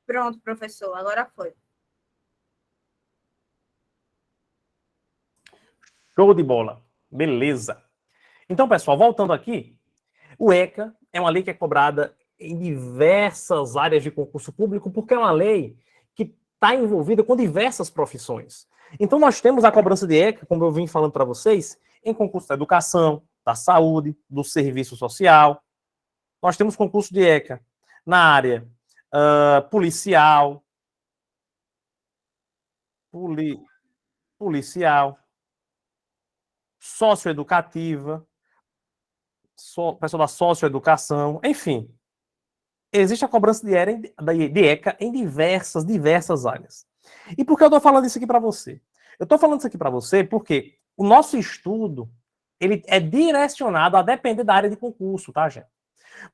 Pronto, professor, agora foi. Show de bola. Beleza. Então, pessoal, voltando aqui, o ECA é uma lei que é cobrada em diversas áreas de concurso público, porque é uma lei que está envolvida com diversas profissões. Então, nós temos a cobrança de ECA, como eu vim falando para vocês, em concurso da educação, da saúde, do serviço social. Nós temos concurso de ECA na área policial, policial, socioeducativa, pessoal da socioeducação, enfim. Existe a cobrança de ECA em diversas áreas. E por que eu estou falando isso aqui para você? Eu estou falando isso aqui para você porque o nosso estudo ele é direcionado a depender da área de concurso, tá, gente?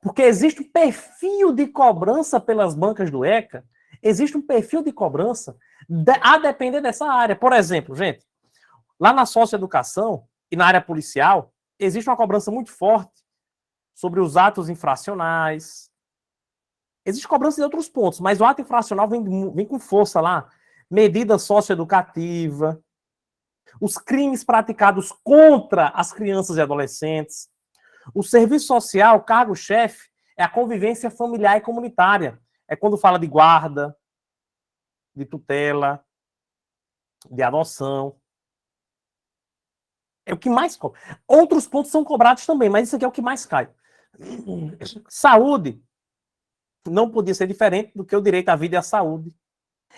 Porque existe um perfil de cobrança pelas bancas do ECA, existe um perfil de cobrança a depender dessa área. Por exemplo, gente, lá na socioeducação e na área policial, existe uma cobrança muito forte sobre os atos infracionais. Existe cobrança de outros pontos, mas o ato infracional vem com força lá. Medida socioeducativa, os crimes praticados contra as crianças e adolescentes. O serviço social, cargo-chefe, é a convivência familiar e comunitária. É quando fala de guarda, de tutela, de adoção. É o que mais cobra. Outros pontos são cobrados também, mas isso aqui é o que mais cai. Saúde não podia ser diferente do que o direito à vida e à saúde.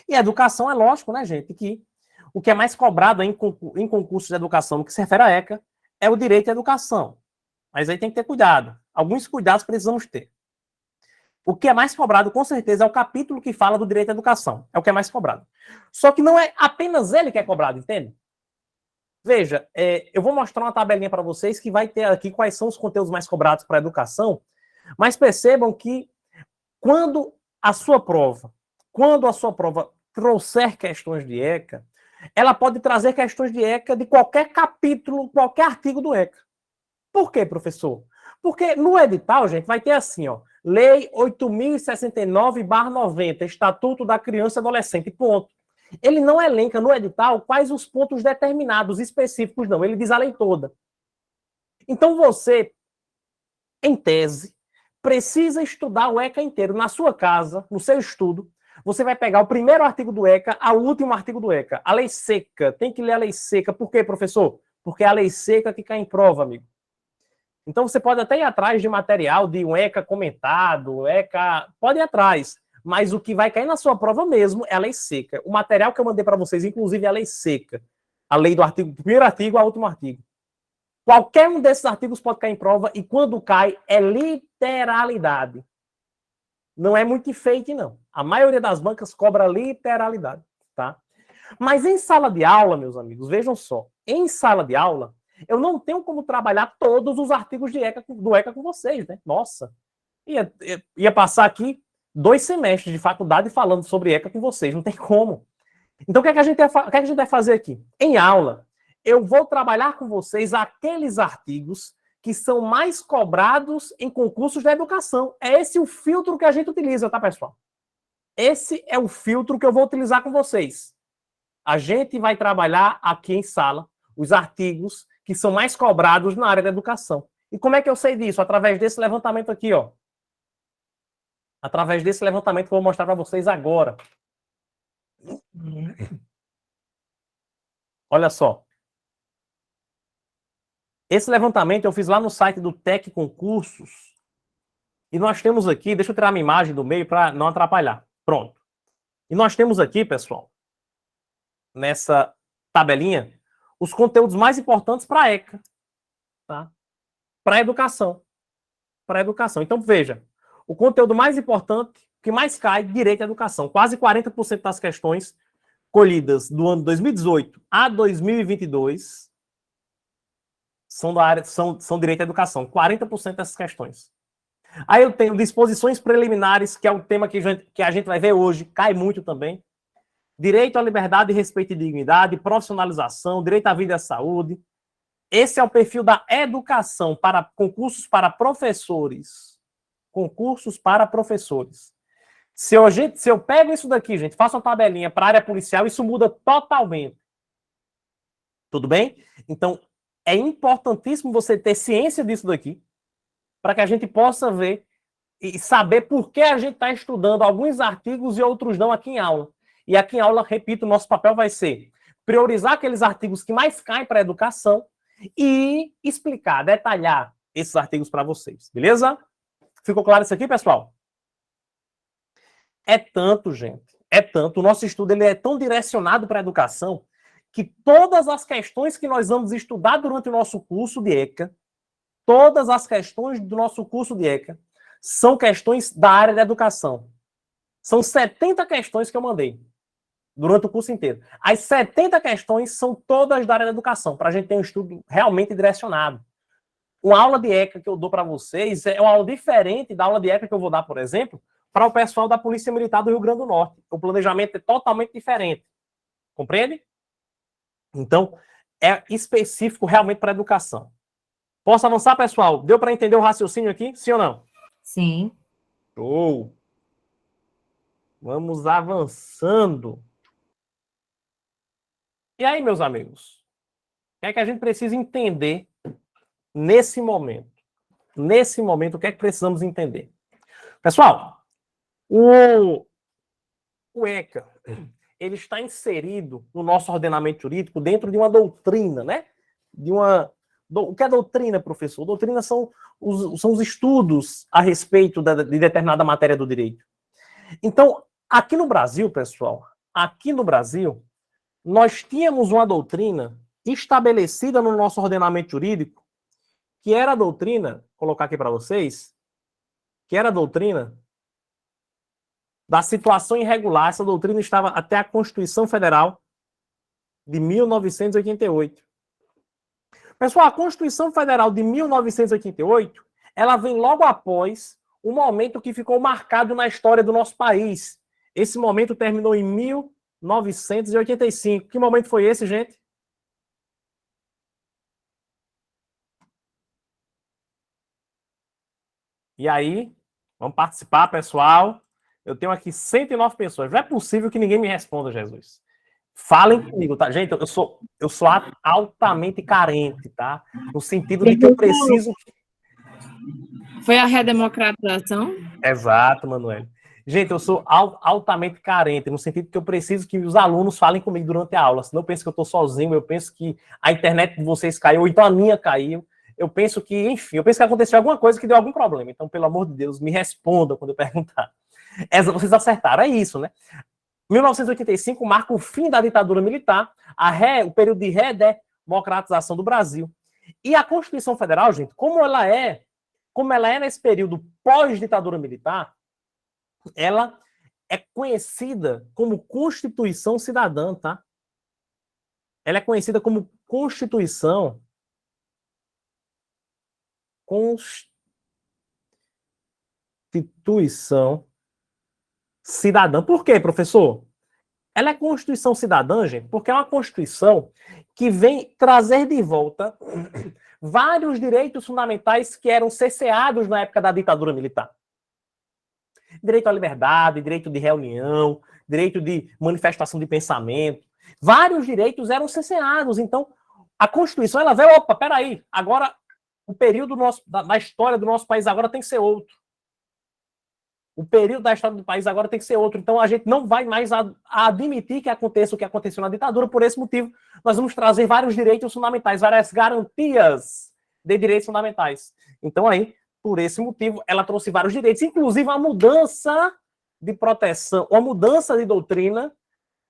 E a educação é lógico, né, gente, que o que é mais cobrado em concursos de educação no que se refere à ECA é o direito à educação. Mas aí tem que ter cuidado. Alguns cuidados precisamos ter. O que é mais cobrado, com certeza, é o capítulo que fala do direito à educação. É o que é mais cobrado. Só que não é apenas ele que é cobrado, entende? Veja, eu vou mostrar uma tabelinha para vocês que vai ter aqui quais são os conteúdos mais cobrados para a educação, mas percebam que quando a sua prova trouxer questões de ECA, ela pode trazer questões de ECA de qualquer capítulo, qualquer artigo do ECA. Por quê, professor? Porque no edital, gente, vai ter assim, ó, Lei 8.069/90, Estatuto da Criança e Adolescente, ponto. Ele não elenca no edital quais os pontos determinados, específicos, não. Ele diz a lei toda. Então você, em tese, precisa estudar o ECA inteiro na sua casa, no seu estudo. Você vai pegar o primeiro artigo do ECA ao último artigo do ECA. A lei seca. Tem que ler a lei seca. Por quê, professor? Porque é a lei seca que cai em prova, amigo. Então você pode até ir atrás de material, de um ECA comentado, ECA... Pode ir atrás. Mas o que vai cair na sua prova mesmo é a lei seca. O material que eu mandei para vocês, inclusive, é a lei seca. A lei do artigo, do primeiro artigo ao último artigo. Qualquer um desses artigos pode cair em prova e quando cai é literalidade. Não é muito fake, não. A maioria das bancas cobra literalidade, tá? Mas em sala de aula, meus amigos, vejam só. Em sala de aula, eu não tenho como trabalhar todos os artigos do ECA com vocês, né? Nossa. Ia passar aqui 2 semestres de faculdade falando sobre ECA com vocês. Não tem como. Então, o que é que a gente vai fazer aqui? Em aula, eu vou trabalhar com vocês aqueles artigos que são mais cobrados em concursos da educação. É esse o filtro que a gente utiliza, tá, pessoal? Esse é o filtro que eu vou utilizar com vocês. A gente vai trabalhar aqui em sala os artigos que são mais cobrados na área da educação. E como é que eu sei disso? Através desse levantamento aqui, ó. Através desse levantamento que eu vou mostrar para vocês agora. Olha só. Esse levantamento eu fiz lá no site do Tec Concursos. E nós temos aqui, deixa eu tirar minha imagem do meio para não atrapalhar. Pronto. E nós temos aqui, pessoal, nessa tabelinha, os conteúdos mais importantes para a ECA, tá? Para a educação. Para a educação. Então, veja, o conteúdo mais importante, que mais cai, direito à educação. Quase 40% das questões colhidas do ano 2018 a 2022 são da área, são direito à educação. 40% dessas questões. Aí eu tenho disposições preliminares, que é o tema que a gente vai ver hoje, cai muito também. Direito à liberdade, respeito e dignidade, profissionalização, direito à vida e à saúde. Esse é o perfil da educação para concursos para professores. Concursos para professores. Se eu pego isso daqui, gente, faço uma tabelinha para a área policial, isso muda totalmente. Tudo bem? Então, é importantíssimo você ter ciência disso daqui, para que a gente possa ver e saber por que a gente está estudando alguns artigos e outros não aqui em aula. E aqui em aula, repito, o nosso papel vai ser priorizar aqueles artigos que mais caem para a educação e explicar, detalhar esses artigos para vocês, beleza? Ficou claro isso aqui, pessoal? É tanto, gente, é tanto. O nosso estudo ele é tão direcionado para a educação que todas as questões que nós vamos estudar durante o nosso curso de ECA, todas as questões do nosso curso de ECA, são questões da área da educação. São 70 questões que eu mandei durante o curso inteiro. As 70 questões são todas da área da educação, para a gente ter um estudo realmente direcionado. Uma aula de ECA que eu dou para vocês é uma aula diferente da aula de ECA que eu vou dar, por exemplo, para o pessoal da Polícia Militar do Rio Grande do Norte. O planejamento é totalmente diferente. Compreende? Então, é específico realmente para a educação. Posso avançar, pessoal? Deu para entender o raciocínio aqui? Sim ou não? Sim. Show! Vamos avançando. E aí, meus amigos? O que é que a gente precisa entender nesse momento? Nesse momento, o que é que precisamos entender? Pessoal, o ECA, ele está inserido no nosso ordenamento jurídico dentro de uma doutrina, né? O que é doutrina, professor? Doutrina são os estudos a respeito de determinada matéria do direito. Então, aqui no Brasil, pessoal, aqui no Brasil, nós tínhamos uma doutrina estabelecida no nosso ordenamento jurídico, que era a doutrina, vou colocar aqui para vocês, que era a doutrina da situação irregular. Essa doutrina estava até a Constituição Federal de 1988. Pessoal, a Constituição Federal de 1988, ela vem logo após o momento que ficou marcado na história do nosso país. Esse momento terminou em 1985. Que momento foi esse, gente? E aí, vamos participar, pessoal. Eu tenho aqui 109 pessoas. Não é possível que ninguém me responda, Jesus. Falem comigo, tá? Gente, eu sou altamente carente, tá? No sentido de que eu preciso... Foi a redemocratização? Exato, Manuel. Gente, eu sou altamente carente, no sentido que eu preciso que os alunos falem comigo durante a aula. Senão eu penso que eu estou sozinho, eu penso que a internet de vocês caiu, ou então a minha caiu. Eu penso que, enfim, eu penso que aconteceu alguma coisa que deu algum problema. Então, pelo amor de Deus, me respondam quando eu perguntar. Vocês acertaram, é isso, né? 1985 marca o fim da ditadura militar, o período de redemocratização do Brasil. E a Constituição Federal, gente, como ela é nesse período pós-ditadura militar, ela é conhecida como Constituição Cidadã, tá? Ela é conhecida como Constituição Cidadã. Por quê, professor? Ela é Constituição Cidadã, gente, porque é uma Constituição que vem trazer de volta vários direitos fundamentais que eram cerceados na época da ditadura militar. Direito à liberdade, direito de reunião, direito de manifestação de pensamento. Vários direitos eram cerceados. Então, a Constituição, ela veio, opa, peraí, agora o período da história do nosso país agora tem que ser outro. O período da história do país agora tem que ser outro. Então, a gente não vai mais admitir que aconteça o que aconteceu na ditadura. Por esse motivo, nós vamos trazer vários direitos fundamentais, várias garantias de direitos fundamentais. Então, aí, por esse motivo, ela trouxe vários direitos, inclusive a mudança de proteção, uma mudança de doutrina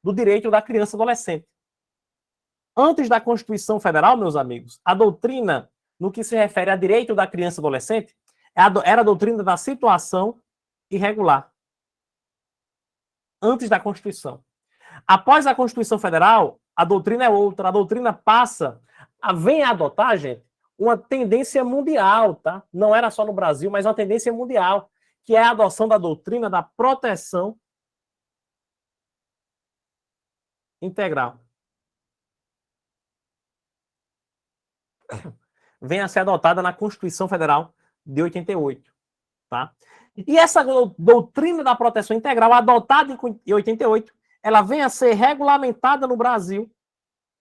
do direito da criança e adolescente. Antes da Constituição Federal, meus amigos, a doutrina, no que se refere a direito da criança e adolescente, era a doutrina da situação irregular. Antes da Constituição. Após a Constituição Federal, a doutrina é outra. A doutrina vem a adotar, gente, uma tendência mundial, tá? Não era só no Brasil, mas uma tendência mundial, que é a adoção da doutrina da proteção integral. Vem a ser adotada na Constituição Federal de 88, tá? E essa doutrina da proteção integral, adotada em 88, ela vem a ser regulamentada no Brasil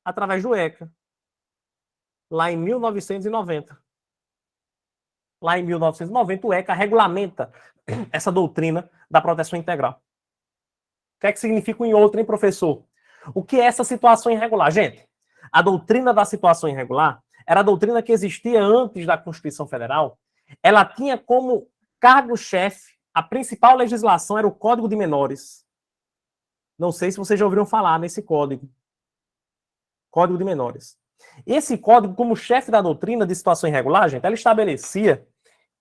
através do ECA, lá em 1990. Lá em 1990, o ECA regulamenta essa doutrina da proteção integral. O que é que significa um em outro, hein, professor? O que é essa situação irregular? Gente, a doutrina da situação irregular era a doutrina que existia antes da Constituição Federal. Ela tinha como cargo-chefe, a principal legislação era o Código de Menores. Não sei se vocês já ouviram falar nesse código. Código de Menores. Esse código, como chefe da doutrina de situação irregular, gente, ela estabelecia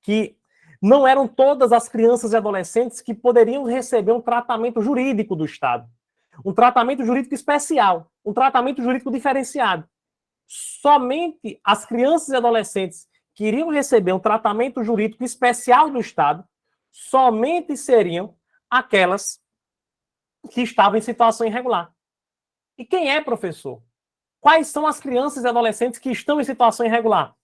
que não eram todas as crianças e adolescentes que poderiam receber um tratamento jurídico do Estado. Um tratamento jurídico especial, um tratamento jurídico diferenciado. Somente as crianças e adolescentes que iriam receber um tratamento jurídico especial do Estado, somente seriam aquelas que estavam em situação irregular. E quem é, professor? Quais são as crianças e adolescentes que estão em situação irregular?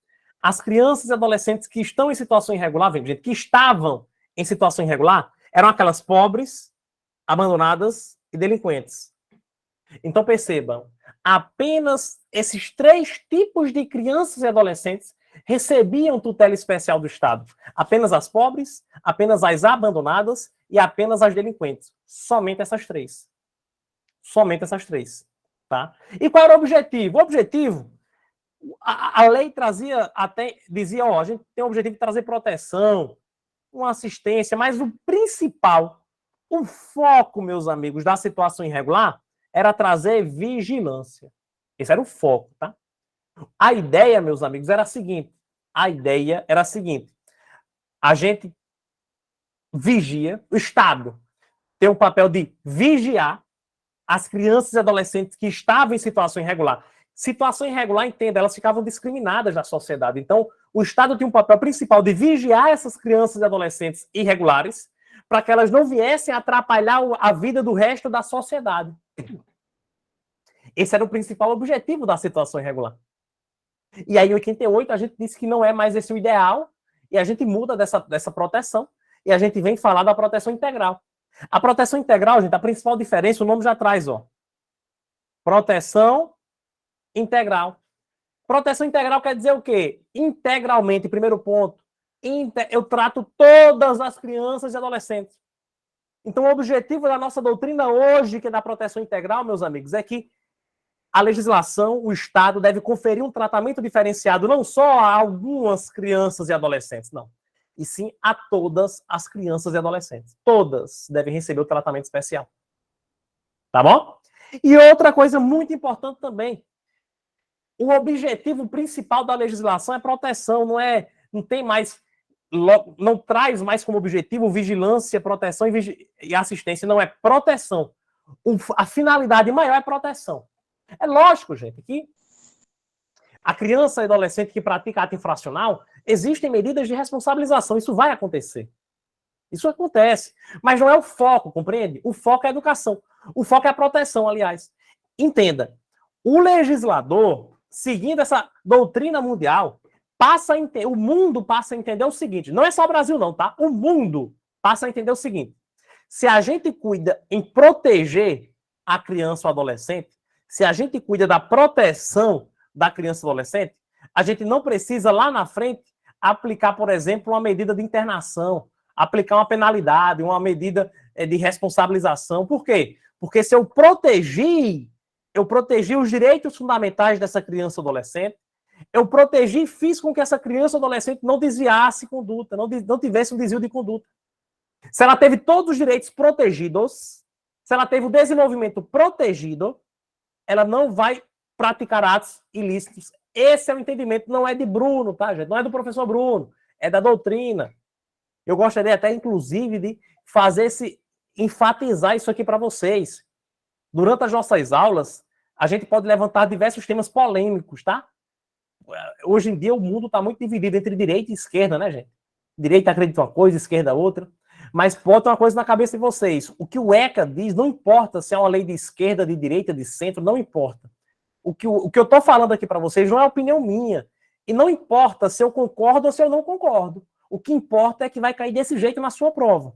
As crianças e adolescentes que estão em situação irregular, gente, que estavam em situação irregular, eram aquelas pobres, abandonadas e delinquentes. Então percebam, apenas esses 3 tipos de crianças e adolescentes recebiam tutela especial do Estado. Apenas as pobres, apenas as abandonadas e apenas as delinquentes. Somente essas 3. Somente essas 3. Tá? E qual era o objetivo? O objetivo, a lei dizia, a gente tem o objetivo de trazer proteção, uma assistência, mas o principal, o foco, meus amigos, da situação irregular era trazer vigilância. Esse era o foco, tá? A ideia, meus amigos, era a seguinte. A gente vigia, o Estado tem o papel de vigiar as crianças e adolescentes que estavam em situação irregular. Situação irregular, entenda, elas ficavam discriminadas na sociedade. Então, o Estado tinha um papel principal de vigiar essas crianças e adolescentes irregulares para que elas não viessem atrapalhar a vida do resto da sociedade. Esse era o principal objetivo da situação irregular. E aí, em 88, a gente disse que não é mais esse o ideal, e a gente muda dessa proteção, e a gente vem falar da proteção integral. A proteção integral, gente, a principal diferença, o nome já traz, ó. Proteção integral. Proteção integral quer dizer o quê? Integralmente, primeiro ponto. Eu trato todas as crianças e adolescentes. Então, o objetivo da nossa doutrina hoje, que é da proteção integral, meus amigos, é que a legislação, o Estado, deve conferir um tratamento diferenciado não só a algumas crianças e adolescentes, não. E sim a todas as crianças e adolescentes. Todas devem receber o tratamento especial. Tá bom? E outra coisa muito importante também. O objetivo principal da legislação é proteção, não traz mais como objetivo vigilância, proteção e assistência, não é proteção. A finalidade maior é proteção. É lógico, gente, que a criança e adolescente que pratica ato infracional, existem medidas de responsabilização, isso vai acontecer. Isso acontece, mas não é o foco, compreende? O foco é a educação, o foco é a proteção, aliás. Entenda, o legislador, seguindo essa doutrina mundial, o mundo passa a entender o seguinte, não é só o Brasil não, tá? O mundo passa a entender o seguinte, se a gente cuida em proteger a criança ou adolescente, se a gente cuida da proteção da criança e adolescente, a gente não precisa lá na frente aplicar, por exemplo, uma medida de internação, aplicar uma penalidade, uma medida de responsabilização. Por quê? Porque se eu protegi os direitos fundamentais dessa criança ou adolescente, eu protegi e fiz com que essa criança ou adolescente não desviasse conduta, não tivesse um desvio de conduta. Se ela teve todos os direitos protegidos, se ela teve o desenvolvimento protegido, ela não vai praticar atos ilícitos. Esse é o entendimento, não é de Bruno, tá, gente? Não é do professor Bruno, é da doutrina. Eu gostaria até, inclusive, de enfatizar isso aqui para vocês. Durante as nossas aulas, a gente pode levantar diversos temas polêmicos, tá? Hoje em dia, o mundo está muito dividido entre direita e esquerda, né, gente? Direita acredita uma coisa, esquerda outra. Mas bota uma coisa na cabeça de vocês. O que o ECA diz, não importa se é uma lei de esquerda, de direita, de centro, não importa. O que eu estou falando aqui para vocês não é opinião minha. E não importa se eu concordo ou se eu não concordo. O que importa é que vai cair desse jeito na sua prova.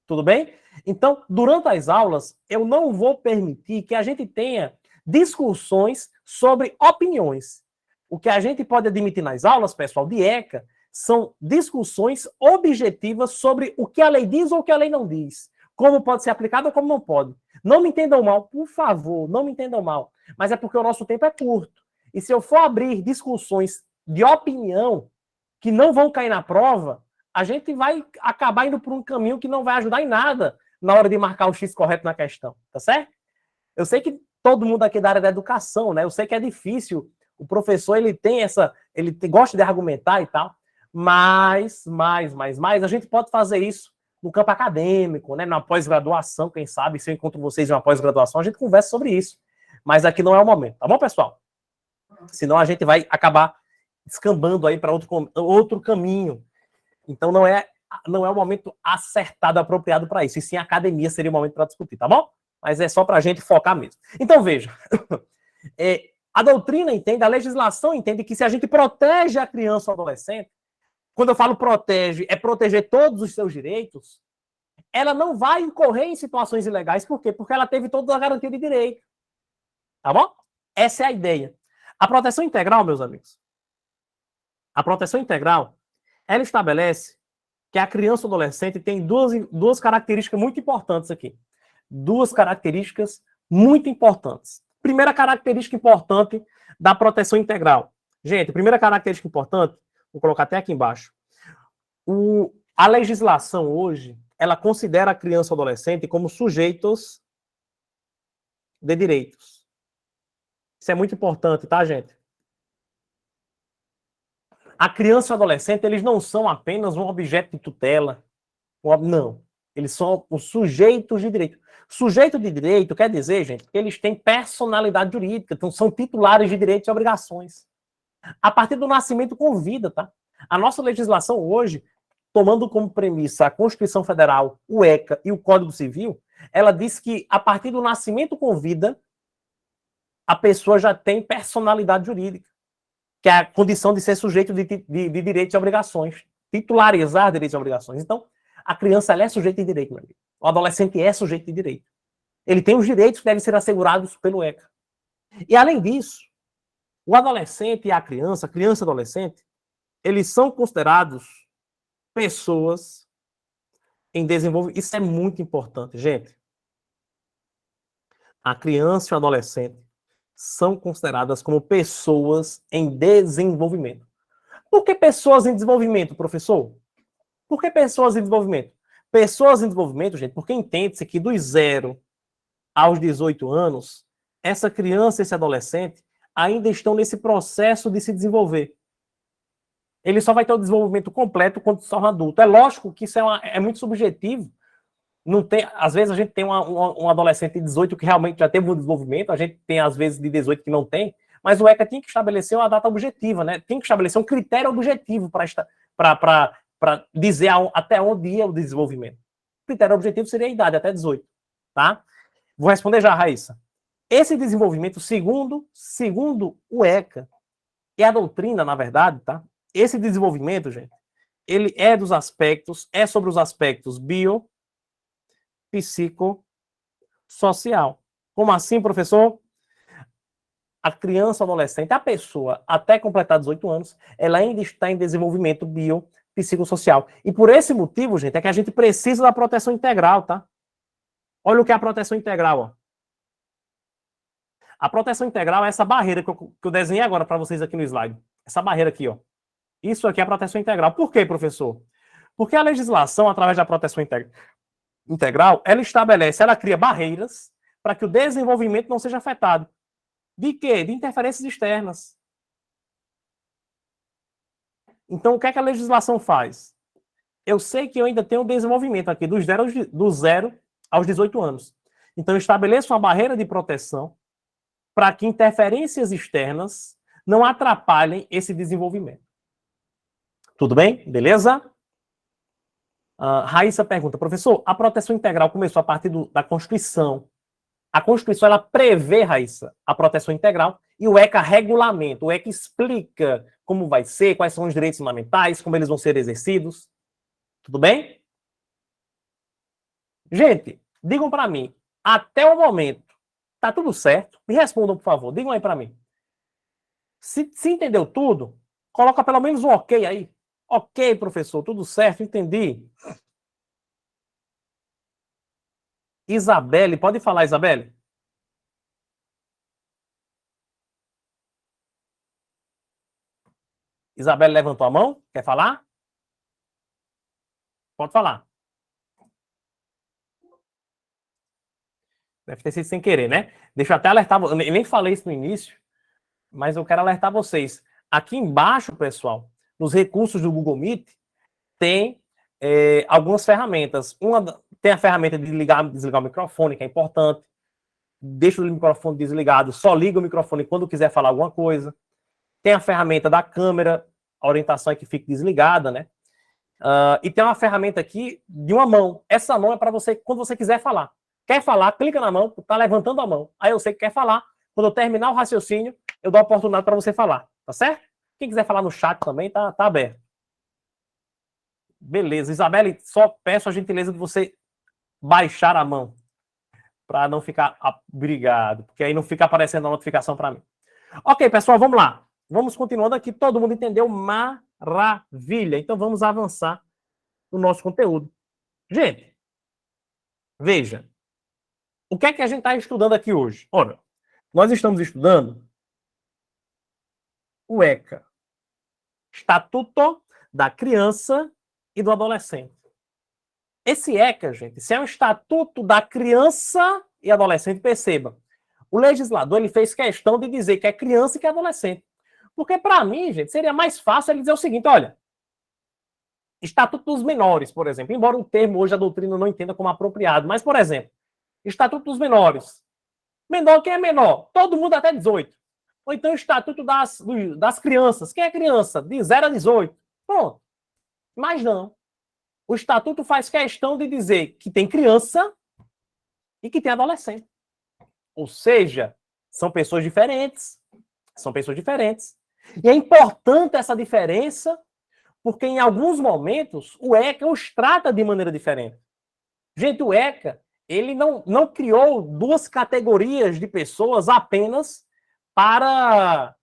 Tudo bem? Então, durante as aulas, eu não vou permitir que a gente tenha discussões sobre opiniões. O que a gente pode admitir nas aulas, pessoal, de ECA, são discussões objetivas sobre o que a lei diz ou o que a lei não diz. Como pode ser aplicado ou como não pode. Não me entendam mal, por favor, não me entendam mal. Mas é porque o nosso tempo é curto. E se eu for abrir discussões de opinião que não vão cair na prova, a gente vai acabar indo por um caminho que não vai ajudar em nada na hora de marcar o X correto na questão, tá certo? Eu sei que todo mundo aqui da área da educação, né? Eu sei que é difícil. O professor, gosta de argumentar e tal, mas a gente pode fazer isso no campo acadêmico, né? Na pós-graduação, quem sabe, se eu encontro vocês em uma pós-graduação, a gente conversa sobre isso. Mas aqui não é o momento, tá bom, pessoal? Senão a gente vai acabar descambando aí para outro caminho. Então não é o momento acertado, apropriado para isso. E sim, a academia seria o momento para discutir, tá bom? Mas é só para a gente focar mesmo. Então, veja. A doutrina entende, a legislação entende que se a gente protege a criança ou adolescente, quando eu falo protege, é proteger todos os seus direitos, ela não vai incorrer em situações ilegais. Por quê? Porque ela teve toda a garantia de direito. Tá bom? Essa é a ideia. A proteção integral, meus amigos, a proteção integral, ela estabelece que a criança ou adolescente tem duas características muito importantes aqui. Duas características muito importantes. Primeira característica importante da proteção integral. Gente, primeira característica importante, vou colocar até aqui embaixo. A legislação hoje, ela considera a criança ou adolescente como sujeitos de direitos. Isso é muito importante, tá, gente? A criança e o adolescente, eles não são apenas um objeto de tutela. Não. Eles são os sujeitos de direito. Sujeito de direito quer dizer, gente, que eles têm personalidade jurídica, então são titulares de direitos e obrigações. A partir do nascimento com vida, tá? A nossa legislação hoje, tomando como premissa a Constituição Federal, o ECA e o Código Civil, ela diz que a partir do nascimento com vida, a pessoa já tem personalidade jurídica, que é a condição de ser sujeito de direitos e obrigações, titularizar direitos e obrigações. Então, a criança ela é sujeito de direito, meu amigo. O adolescente é sujeito de direito. Ele tem os direitos que devem ser assegurados pelo ECA. E, além disso, o adolescente e a criança e adolescente, eles são considerados pessoas em desenvolvimento. Isso é muito importante, gente. A criança e o adolescente são consideradas como pessoas em desenvolvimento. Por que pessoas em desenvolvimento, professor? Por que pessoas em desenvolvimento? Pessoas em desenvolvimento, gente, porque entende-se que dos 0 aos 18 anos, essa criança e esse adolescente ainda estão nesse processo de se desenvolver. Ele só vai ter o desenvolvimento completo quando se torna adulto. É lógico que isso é muito subjetivo. Não tem, às vezes a gente tem um adolescente de 18 que realmente já teve um desenvolvimento, a gente tem às vezes de 18 que não tem, mas o ECA tem que estabelecer uma data objetiva, né? Tem que estabelecer um critério objetivo para dizer até onde ia o desenvolvimento. O critério objetivo seria a idade, até 18, tá? Vou responder já, Raíssa. Esse desenvolvimento, segundo o ECA, e a doutrina, na verdade, tá? Esse desenvolvimento, gente, ele é sobre os aspectos psicossocial. Como assim, professor? A criança, adolescente, a pessoa, até completar 18 anos, ela ainda está em desenvolvimento biopsicossocial. E por esse motivo, gente, é que a gente precisa da proteção integral, tá? Olha o que é a proteção integral, ó. A proteção integral é essa barreira que eu desenhei agora para vocês aqui no slide. Essa barreira aqui, ó. Isso aqui é a proteção integral. Por quê, professor? Porque a legislação, através da proteção integral, ela cria barreiras para que o desenvolvimento não seja afetado. De quê? De interferências externas. Então, o que é que a legislação faz? Eu sei que eu ainda tenho desenvolvimento aqui do 0 aos 18 anos. Então, eu estabeleço uma barreira de proteção para que interferências externas não atrapalhem esse desenvolvimento. Tudo bem? Beleza? Raíssa pergunta, professor, a proteção integral começou a partir da Constituição. A Constituição, ela prevê, Raíssa, a proteção integral E o ECA regulamenta, o ECA explica como vai ser, quais são os direitos fundamentais, como eles vão ser exercidos. Tudo bem? Gente, digam para mim, até o momento, tá tudo certo? Me respondam, por favor, digam aí para mim. Se entendeu tudo, coloca pelo menos um ok aí. Ok, professor, tudo certo, entendi. Isabelle, pode falar, Isabelle? Isabelle levantou a mão, quer falar? Pode falar. Deve ter sido sem querer, né? Deixa eu até alertar, eu nem falei isso no início, mas eu quero alertar vocês. Aqui embaixo, pessoal, nos recursos do Google Meet, tem algumas ferramentas. Tem a ferramenta de ligar e desligar o microfone, que é importante. Deixa o microfone desligado, só liga o microfone quando quiser falar alguma coisa. Tem a ferramenta da câmera, a orientação é que fique desligada, né? E tem uma ferramenta aqui de uma mão. Essa mão é para você, quando você quiser falar. Quer falar, clica na mão, tá levantando a mão. Aí eu sei que quer falar. Quando eu terminar o raciocínio, eu dou a oportunidade para você falar. Tá certo? Quem quiser falar no chat também, tá aberto. Beleza. Isabelle, só peço a gentileza de você baixar a mão. Para não ficar... Obrigado. Porque aí não fica aparecendo a notificação para mim. Ok, pessoal, vamos lá. Vamos continuando aqui. Todo mundo entendeu? Maravilha. Então vamos avançar no nosso conteúdo. Gente, veja. O que é que a gente está estudando aqui hoje? Ora, nós estamos estudando o ECA, Estatuto da Criança e do Adolescente. Esse ECA, gente, se é um Estatuto da Criança e Adolescente, perceba, o legislador ele fez questão de dizer que é criança e que é adolescente. Porque, para mim, gente, seria mais fácil ele dizer o seguinte, olha, Estatuto dos Menores, por exemplo, embora o termo hoje a doutrina não entenda como apropriado, mas, por exemplo, Estatuto dos Menores. Menor, quem é menor? Todo mundo até 18. Ou então o Estatuto das Crianças. Quem é criança? De 0 a 18. Pronto. Mas não. O Estatuto faz questão de dizer que tem criança e que tem adolescente. Ou seja, são pessoas diferentes. São pessoas diferentes. E é importante essa diferença, porque em alguns momentos o ECA os trata de maneira diferente. Gente, o ECA ele não criou duas categorias de pessoas apenas para...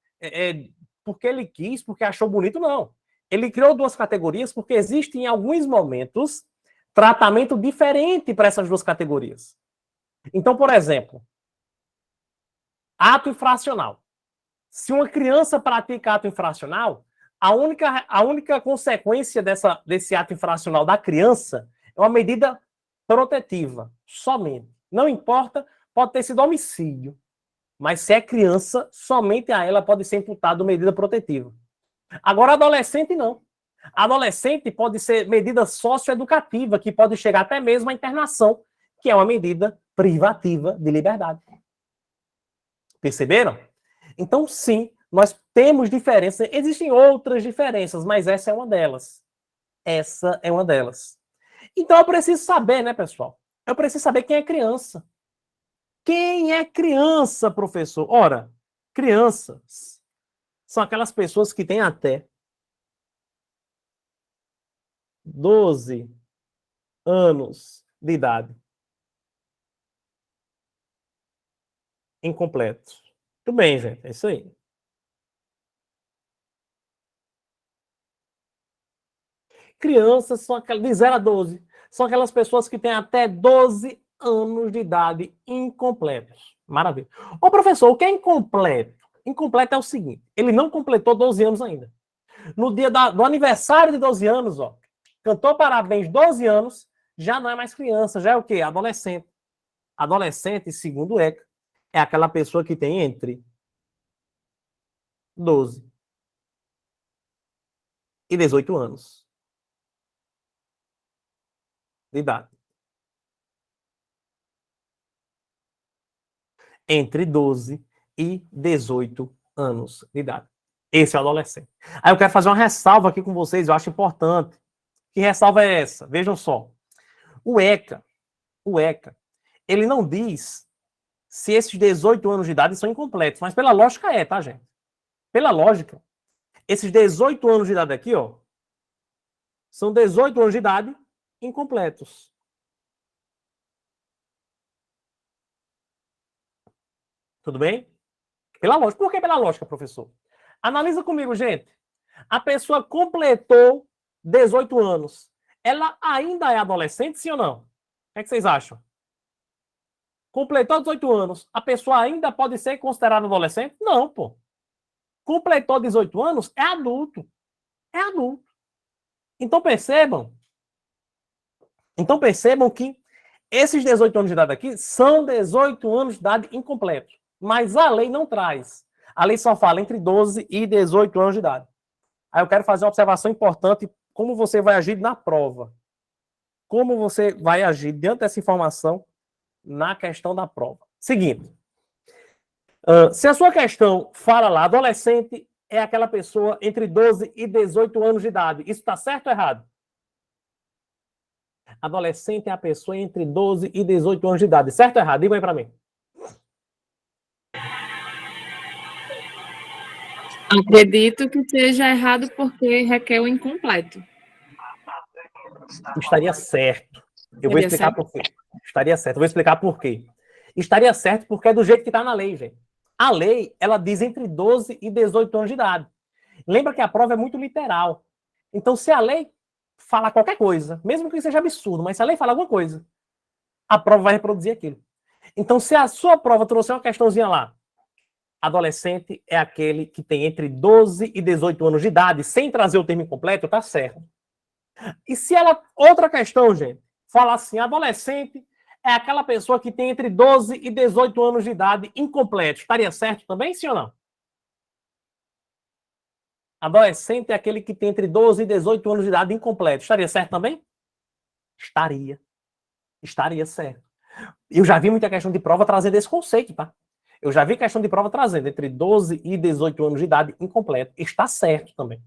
porque ele quis, porque achou bonito, não. Ele criou duas categorias porque existe, em alguns momentos, tratamento diferente para essas duas categorias. Então, por exemplo, ato infracional. Se uma criança pratica ato infracional, a única consequência desse ato infracional da criança é uma medida protetiva, somente. Não importa, pode ter sido homicídio, mas se é criança, somente a ela pode ser imputado medida protetiva. Agora, adolescente, não. Adolescente pode ser medida socioeducativa, que pode chegar até mesmo à internação, que é uma medida privativa de liberdade. Perceberam? Então, sim, nós temos diferenças. Existem outras diferenças, mas essa é uma delas. Essa é uma delas. Então eu preciso saber, né, pessoal? Eu preciso saber quem é criança. Quem é criança, professor? Ora, crianças são aquelas pessoas que têm até 12 anos de idade. Incompleto. Tudo bem, gente, é isso aí. Crianças são aquelas de 0 a 12. São aquelas pessoas que têm até 12 anos de idade incompletos. Maravilha. Ô, professor, o que é incompleto? Incompleto é o seguinte, ele não completou 12 anos ainda. No dia do aniversário de 12 anos, ó, cantou parabéns 12 anos, já não é mais criança, já é o quê? Adolescente. Adolescente, segundo o ECA, é aquela pessoa que tem entre 12 e 18 anos de idade. Entre 12 e 18 anos de idade. Esse é o adolescente. Aí eu quero fazer uma ressalva aqui com vocês, eu acho importante. Que ressalva é essa? Vejam só. O ECA, ele não diz se esses 18 anos de idade são incompletos. Mas pela lógica tá, gente? Pela lógica, esses 18 anos de idade aqui, ó, são 18 anos de idade incompletos. Tudo bem? Pela lógica. Por que pela lógica, professor? Analisa comigo, gente. A pessoa completou 18 anos. Ela ainda é adolescente, sim ou não? O que é que vocês acham? Completou 18 anos. A pessoa ainda pode ser considerada adolescente? Não, pô. Completou 18 anos, é adulto. É adulto. Então percebam que esses 18 anos de idade aqui são 18 anos de idade incompletos. Mas a lei não traz. A lei só fala entre 12 e 18 anos de idade. Aí eu quero fazer uma observação importante, como você vai agir na prova. Como você vai agir diante dessa informação na questão da prova. Seguinte. Se a sua questão fala lá, adolescente é aquela pessoa entre 12 e 18 anos de idade. Isso está certo ou errado? Adolescente é a pessoa entre 12 e 18 anos de idade. Certo ou errado? Diga aí para mim. Acredito que seja errado porque requer o incompleto. Estaria certo. Eu vou explicar por quê. Estaria certo. Eu vou explicar por quê. Estaria certo porque é do jeito que está na lei, gente. A lei, ela diz entre 12 e 18 anos de idade. Lembra que a prova é muito literal. Então, se a lei falar qualquer coisa, mesmo que seja absurdo, mas se a lei falar alguma coisa, a prova vai reproduzir aquilo. Então, se a sua prova trouxer uma questãozinha lá, adolescente é aquele que tem entre 12 e 18 anos de idade, sem trazer o termo incompleto, tá certo. E se ela, outra questão, gente, falar assim, adolescente é aquela pessoa que tem entre 12 e 18 anos de idade incompleto, estaria certo também, sim ou não? Adolescente é aquele que tem entre 12 e 18 anos de idade incompleto, estaria certo também? Estaria. Estaria certo. Eu já vi muita questão de prova trazendo esse conceito, tá? Eu já vi questão de prova trazendo entre 12 e 18 anos de idade incompleto. Está certo também.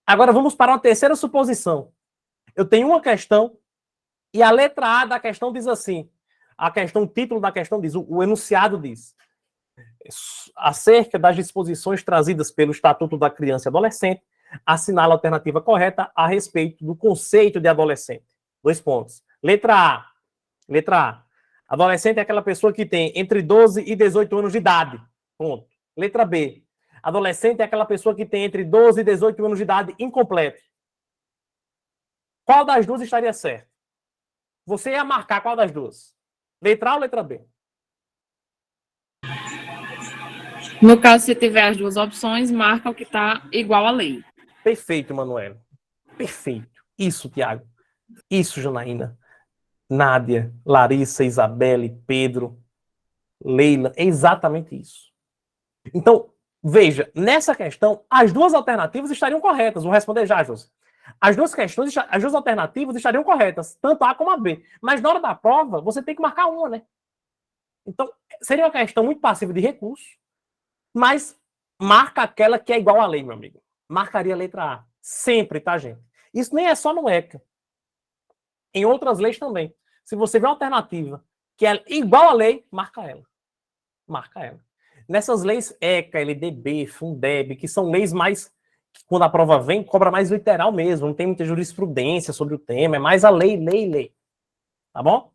Agora vamos para uma terceira suposição. Eu tenho uma questão e a letra A da questão diz assim. A questão, o título da questão diz, o enunciado diz: acerca das disposições trazidas pelo Estatuto da Criança e Adolescente, assinala a alternativa correta a respeito do conceito de adolescente. 2 pontos. Letra A. Letra A. Adolescente é aquela pessoa que tem entre 12 e 18 anos de idade. Ponto. Letra B. Adolescente é aquela pessoa que tem entre 12 e 18 anos de idade incompleto. Qual das duas estaria certo? Você ia marcar qual das duas? Letra A ou letra B? No caso, se tiver as duas opções, marca o que está igual à lei. Perfeito, Manuela. Perfeito. Isso, Tiago. Isso, Janaína. Nádia, Larissa, Isabelle, Pedro, Leila. É exatamente isso. Então, veja, nessa questão, as duas alternativas estariam corretas. Vou responder já, José. As duas alternativas estariam corretas, tanto A como a B. Mas na hora da prova, você tem que marcar uma, né? Então, seria uma questão muito passiva de recurso, mas marca aquela que é igual à lei, meu amigo. Marcaria a letra A. Sempre, tá, gente? Isso nem é só no ECA. Em outras leis também. Se você vê uma alternativa que é igual à lei, marca ela. Marca ela. Nessas leis ECA, LDB, Fundeb, que são leis mais, quando a prova vem, cobra mais literal mesmo, não tem muita jurisprudência sobre o tema, é mais a lei. Tá bom?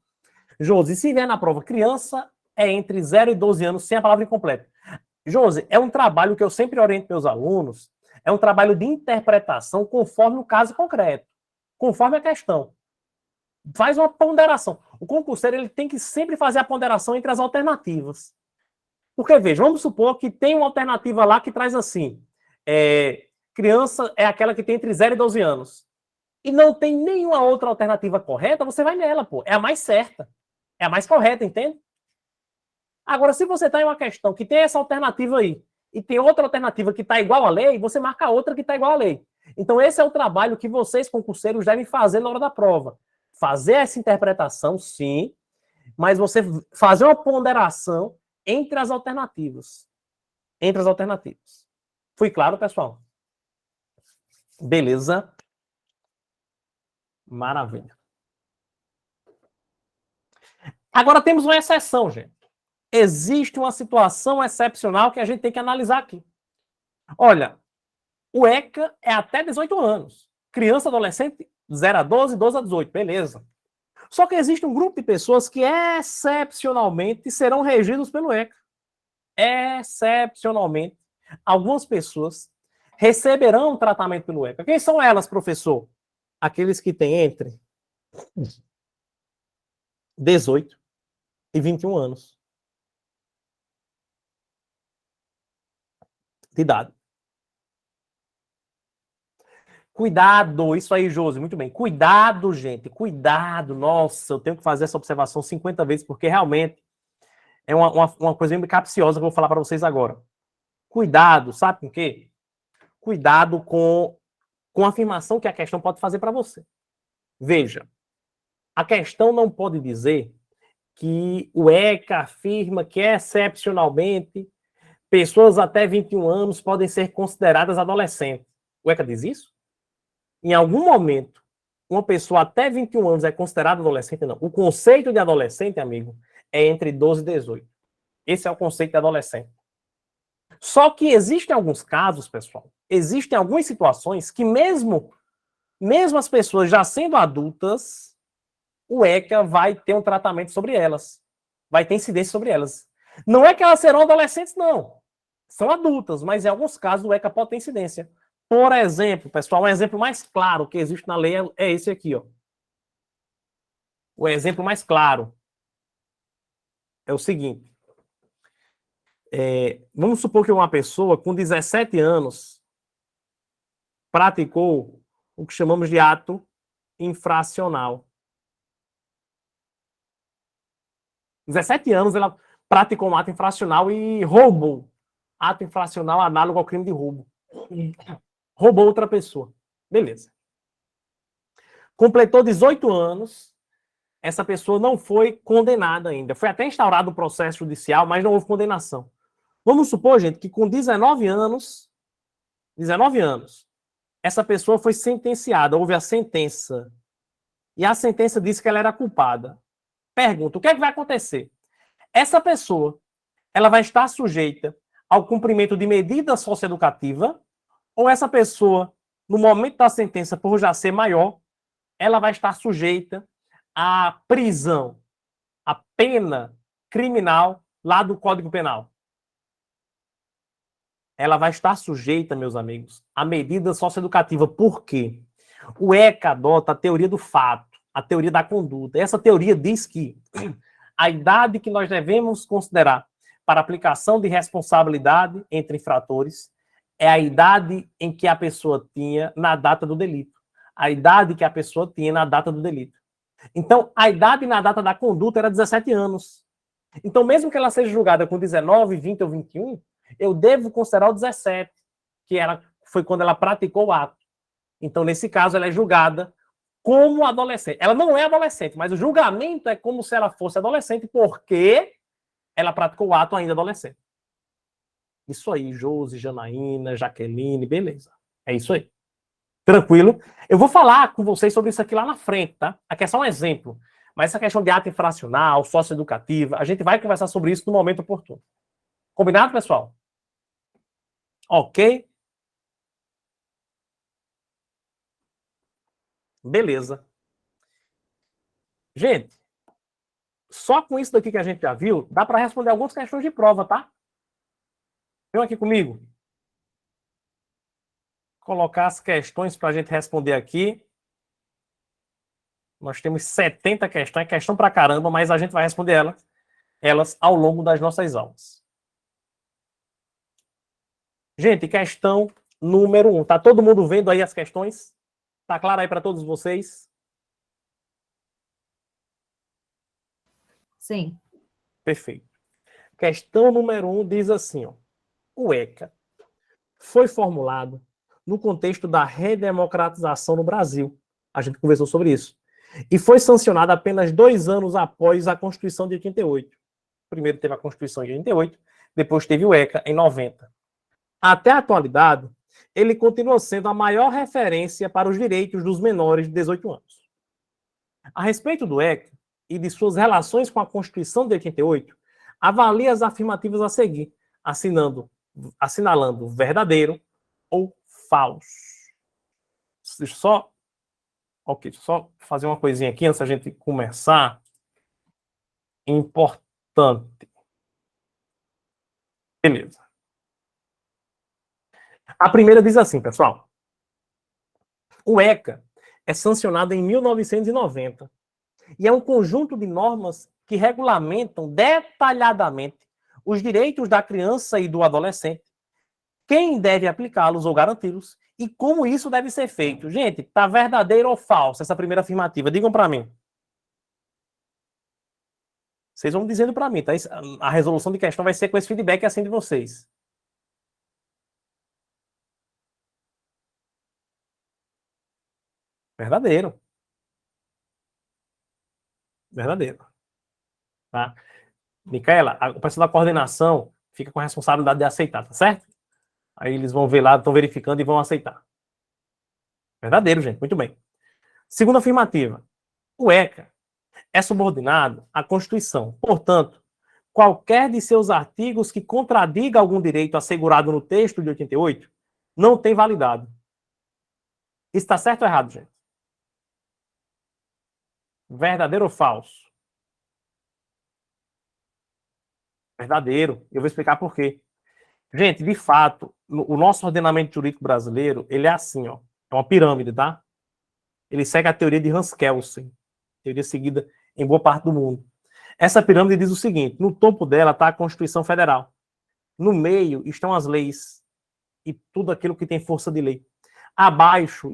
Josi, se vier na prova criança, é entre 0 e 12 anos, sem a palavra incompleta. Josi, é um trabalho que eu sempre oriento meus alunos, é um trabalho de interpretação conforme o caso concreto, conforme a questão. Faz uma ponderação. O concurseiro ele tem que sempre fazer a ponderação entre as alternativas. Porque, veja, vamos supor que tem uma alternativa lá que traz assim, criança é aquela que tem entre 0 e 12 anos. E não tem nenhuma outra alternativa correta, você vai nela, pô. É a mais certa. É a mais correta, entende? Agora, se você está em uma questão que tem essa alternativa aí, e tem outra alternativa que está igual à lei, você marca outra que está igual à lei. Então, esse é o trabalho que vocês, concurseiros, devem fazer na hora da prova. Fazer essa interpretação, sim, mas você fazer uma ponderação entre as alternativas. Entre as alternativas. Fui claro, pessoal? Beleza? Maravilha. Agora temos uma exceção, gente. existe uma situação excepcional que a gente tem que analisar aqui. Olha, o ECA é até 18 anos. Criança, adolescente, 0 a 12, 12 a 18, beleza. Só que existe um grupo de pessoas que excepcionalmente serão regidos pelo ECA. Excepcionalmente, algumas pessoas receberão tratamento pelo ECA. Quem são elas, professor? Aqueles que têm entre 18 e 21 anos de idade. Cuidado, isso aí, Josi, muito bem. Cuidado, gente, cuidado. Nossa, eu tenho que fazer essa observação 50 vezes, porque realmente é uma coisa bem capciosa que eu vou falar para vocês agora. Cuidado, sabe com o quê? Cuidado com a afirmação que a questão pode fazer para você. Veja, a questão não pode dizer que o ECA afirma que, excepcionalmente, pessoas até 21 anos podem ser consideradas adolescentes. O ECA diz isso? Em algum momento, uma pessoa até 21 anos é considerada adolescente? Não. O conceito de adolescente, amigo, é entre 12 e 18. Esse é o conceito de adolescente. Só que existem alguns casos, pessoal, existem algumas situações que mesmo as pessoas já sendo adultas, o ECA vai ter um tratamento sobre elas. Vai ter incidência sobre elas. Não é que elas serão adolescentes, não. São adultas, mas em alguns casos o ECA pode ter incidência. Por exemplo, pessoal, um exemplo mais claro que existe na lei é esse aqui, ó. O exemplo mais claro é o seguinte. Vamos supor que uma pessoa com 17 anos praticou o que chamamos de ato infracional. 17 anos ela praticou um ato infracional e roubou. Ato infracional análogo ao crime de roubo. Roubou outra pessoa. Beleza. Completou 18 anos, essa pessoa não foi condenada ainda. Foi até instaurado o processo judicial, mas não houve condenação. Vamos supor, gente, que com 19 anos, essa pessoa foi sentenciada, houve a sentença. E a sentença disse que ela era culpada. Pergunta, o que é que vai acontecer? Essa pessoa, ela vai estar sujeita ao cumprimento de medida socioeducativa, ou essa pessoa, no momento da sentença, por já ser maior, ela vai estar sujeita à prisão, à pena criminal lá do Código Penal. Ela vai estar sujeita, meus amigos, à medida socioeducativa. Por quê? O ECA adota a teoria do fato, a teoria da conduta. Essa teoria diz que a idade que nós devemos considerar para aplicação de responsabilidade entre infratores é a idade em que a pessoa tinha na data do delito. A idade que a pessoa tinha na data do delito. Então, a idade na data da conduta era 17 anos. Então, mesmo que ela seja julgada com 19, 20 ou 21, eu devo considerar o 17, que foi quando ela praticou o ato. Então, nesse caso, ela é julgada como adolescente. Ela não é adolescente, mas o julgamento é como se ela fosse adolescente, porque ela praticou o ato ainda adolescente. Isso aí, Josi, Janaína, Jaqueline, beleza. É isso aí. Tranquilo? Eu vou falar com vocês sobre isso aqui lá na frente, tá? Aqui é só um exemplo. Mas essa questão de ato infracional, socioeducativa, a gente vai conversar sobre isso no momento oportuno. Combinado, pessoal? Ok? Beleza. Gente, só com isso daqui que a gente já viu, dá para responder algumas questões de prova, tá? Vem aqui comigo. Colocar as questões para a gente responder aqui. Nós temos 70 questões, é questão pra caramba, mas a gente vai responder elas ao longo das nossas aulas. Gente, questão número 1. Tá todo mundo vendo aí as questões? Tá claro aí para todos vocês? Sim. Perfeito. Questão número 1 diz assim, ó. O ECA foi formulado no contexto da redemocratização no Brasil. A gente conversou sobre isso. E foi sancionado apenas 2 anos após a Constituição de 88. Primeiro teve a Constituição de 88, depois teve o ECA em 90. Até a atualidade, ele continua sendo a maior referência para os direitos dos menores de 18 anos. A respeito do ECA e de suas relações com a Constituição de 88, Avalie as afirmativas a seguir, assinalando verdadeiro ou falso. Deixa eu só... Ok, deixa eu só fazer uma coisinha aqui antes da gente começar. Importante. Beleza. A primeira diz assim, pessoal. O ECA é sancionado em 1990 e é um conjunto de normas que regulamentam detalhadamente os direitos da criança e do adolescente, quem deve aplicá-los ou garanti-los e como isso deve ser feito. Gente, tá verdadeiro ou falso essa primeira afirmativa? Digam para mim. Vocês vão dizendo para mim, tá? A resolução de questão vai ser com esse feedback assim de vocês. Verdadeiro. Verdadeiro. Tá? Micaela, o pessoal da coordenação fica com a responsabilidade de aceitar, tá certo? Aí eles vão ver lá, estão verificando e vão aceitar. Verdadeiro, gente. Muito bem. Segunda afirmativa. O ECA é subordinado à Constituição. Portanto, qualquer de seus artigos que contradiga algum direito assegurado no texto de 88 não tem validade. Isso está certo ou errado, gente? Verdadeiro ou falso? Verdadeiro. Eu vou explicar por quê. Gente, de fato, o nosso ordenamento jurídico brasileiro, ele é assim, ó. É uma pirâmide, tá? Ele segue a teoria de Hans Kelsen, teoria seguida em boa parte do mundo. Essa pirâmide diz o seguinte: no topo dela está a Constituição Federal. No meio estão as leis e tudo aquilo que tem força de lei. Abaixo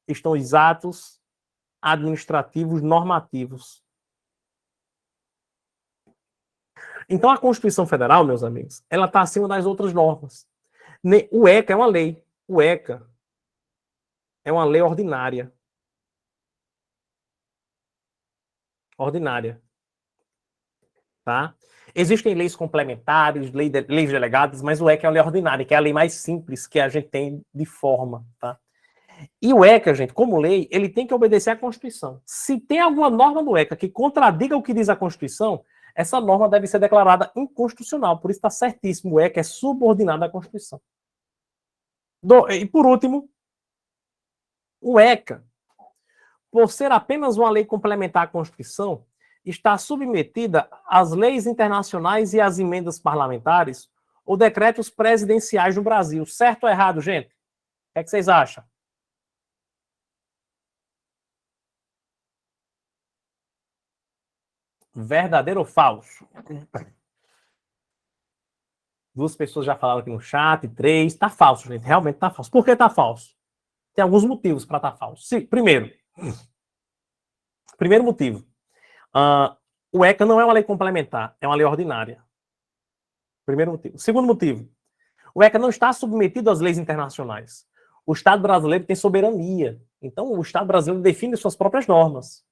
estão os atos administrativos normativos. Então, a Constituição Federal, meus amigos, ela está acima das outras normas. O ECA é uma lei. O ECA é uma lei ordinária. Ordinária. Tá? Existem leis complementares, leis delegadas, mas o ECA é uma lei ordinária, que é a lei mais simples que a gente tem de forma. Tá? E o ECA, gente, como lei, ele tem que obedecer à Constituição. Se tem alguma norma do ECA que contradiga o que diz a Constituição, essa norma deve ser declarada inconstitucional. Por isso está certíssimo, o ECA é subordinado à Constituição. E por último, o ECA, por ser apenas uma lei complementar à Constituição, está submetida às leis internacionais e às emendas parlamentares ou decretos presidenciais no Brasil. Certo ou errado, gente? O que vocês acham? Verdadeiro ou falso? Duas pessoas já falaram aqui no chat, 3. Tá falso, gente. Realmente tá falso. Por que tá falso? Tem alguns motivos para tá falso. Primeiro motivo. O ECA não é uma lei complementar, é uma lei ordinária. Primeiro motivo. Segundo motivo. O ECA não está submetido às leis internacionais. O Estado brasileiro tem soberania. Então, o Estado brasileiro define suas próprias normas.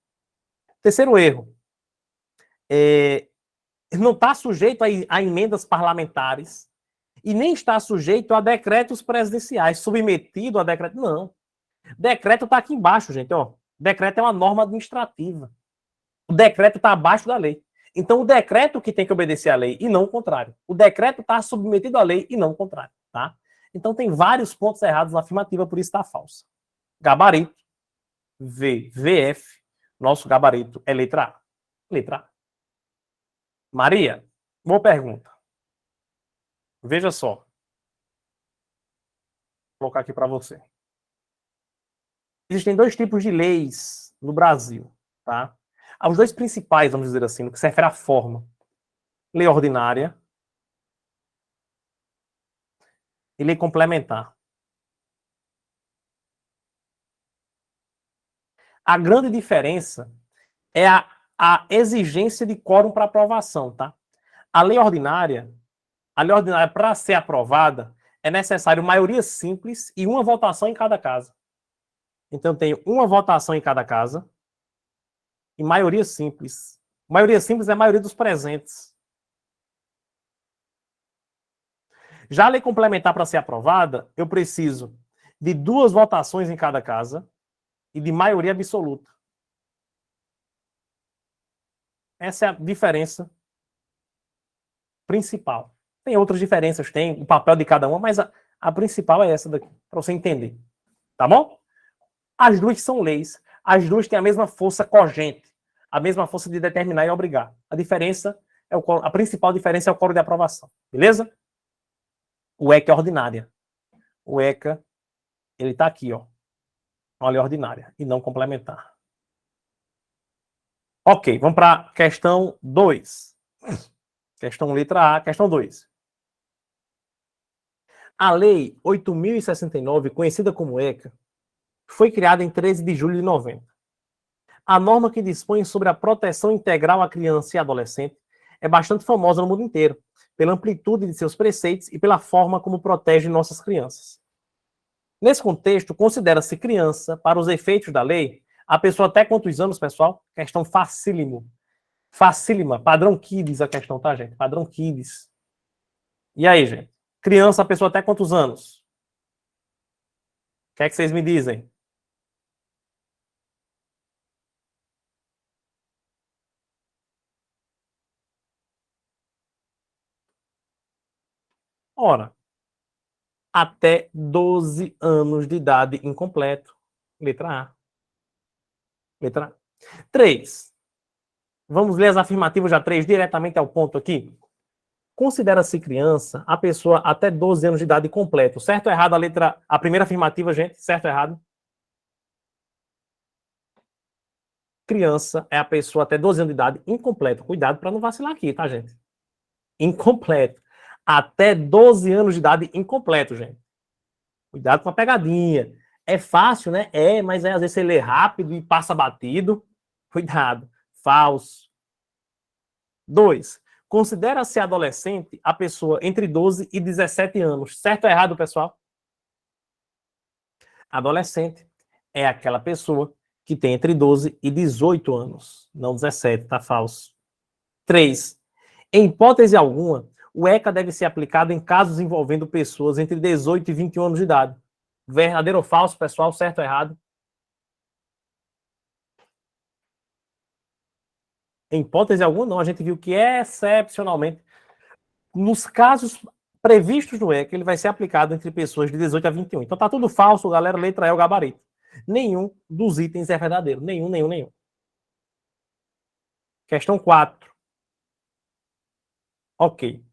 Terceiro erro. Não está sujeito a emendas parlamentares e nem está sujeito a decretos presidenciais, submetido a decreto. Não. Decreto está aqui embaixo, gente. Ó. Decreto é uma norma administrativa. O decreto está abaixo da lei. Então, o decreto que tem que obedecer à lei e não o contrário. O decreto está submetido à lei e não o contrário. Tá? Então, tem vários pontos errados na afirmativa, por isso está falsa. Gabarito, VF, nosso gabarito é letra A. Letra A. Maria, boa pergunta. Veja só. Vou colocar aqui para você. Existem dois tipos de leis no Brasil, tá? Os dois principais, vamos dizer assim, no que se refere à forma. Lei ordinária e lei complementar. A grande diferença é a exigência de quórum para aprovação, tá? A lei ordinária, para ser aprovada, é necessário maioria simples e uma votação em cada casa. Então, eu tenho uma votação em cada casa e maioria simples. Maioria simples é a maioria dos presentes. Já a lei complementar, para ser aprovada, eu preciso de 2 votações em cada casa e de maioria absoluta. Essa é a diferença principal. Tem outras diferenças, tem o papel de cada uma, mas a principal é essa daqui, para você entender. Tá bom? As duas são leis, as duas têm a mesma força cogente, a mesma força de determinar e obrigar. A diferença, a principal diferença é o quórum de aprovação. Beleza? O ECA é ordinária. O ECA, ele está aqui, ó. Olha, ordinária e não complementar. Ok, vamos para a questão 2. Questão letra A, questão 2. A Lei 8.069, conhecida como ECA, foi criada em 13 de julho de 90. A norma que dispõe sobre a proteção integral à criança e adolescente é bastante famosa no mundo inteiro, pela amplitude de seus preceitos e pela forma como protege nossas crianças. Nesse contexto, considera-se criança, para os efeitos da lei, a pessoa até quantos anos, pessoal? Questão facílimo. Facílima. Padrão Kids a questão, tá, gente? Padrão Kids. E aí, gente? Criança, a pessoa até quantos anos? O que é que vocês me dizem? Ora, até 12 anos de idade incompleto. Letra A. Letra A. 3. Vamos ler as afirmativas já 3 diretamente ao ponto aqui. Considera-se criança a pessoa até 12 anos de idade completo. Certo ou errado a primeira afirmativa, gente? Certo ou errado? Criança é a pessoa até 12 anos de idade incompleto. Cuidado para não vacilar aqui, tá, gente? Incompleto. Até 12 anos de idade incompleto, gente. Cuidado com a pegadinha. É fácil, né? É, mas às vezes você lê rápido e passa batido. Cuidado. Falso. 2. Considera-se adolescente a pessoa entre 12 e 17 anos. Certo ou errado, pessoal? Adolescente é aquela pessoa que tem entre 12 e 18 anos. Não 17, tá falso. 3. Em hipótese alguma, o ECA deve ser aplicado em casos envolvendo pessoas entre 18 e 21 anos de idade. Verdadeiro ou falso, pessoal? Certo ou errado? Em hipótese alguma, não. A gente viu que excepcionalmente, nos casos previstos no ECA, ele vai ser aplicado entre pessoas de 18 a 21. Então tá tudo falso, galera. Letra E, o gabarito. Nenhum dos itens é verdadeiro. Nenhum. Questão 4. Ok.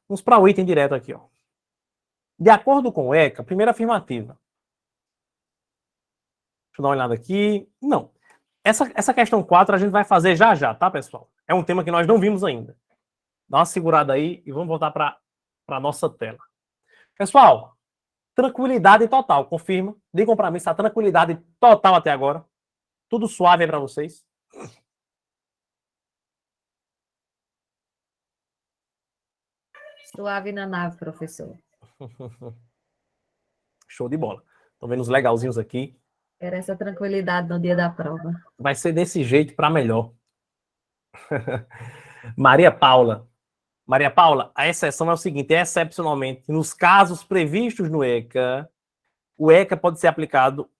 Vamos para o item direto aqui, ó. De acordo com o ECA, primeira afirmativa. Deixa eu dar uma olhada aqui. Não. Essa questão 4 a gente vai fazer já, tá, pessoal? É um tema que nós não vimos ainda. Dá uma segurada aí e vamos voltar para a nossa tela. Pessoal, tranquilidade total. Confirma. Digam para mim se a tranquilidade total até agora. Tudo suave aí para vocês. Suave na nave, professor. Show de bola. Estão vendo os legalzinhos aqui. Era essa tranquilidade no dia da prova. Vai ser desse jeito para melhor. Maria Paula, a exceção é o seguinte, excepcionalmente, nos casos previstos no ECA, o ECA pode ser aplicado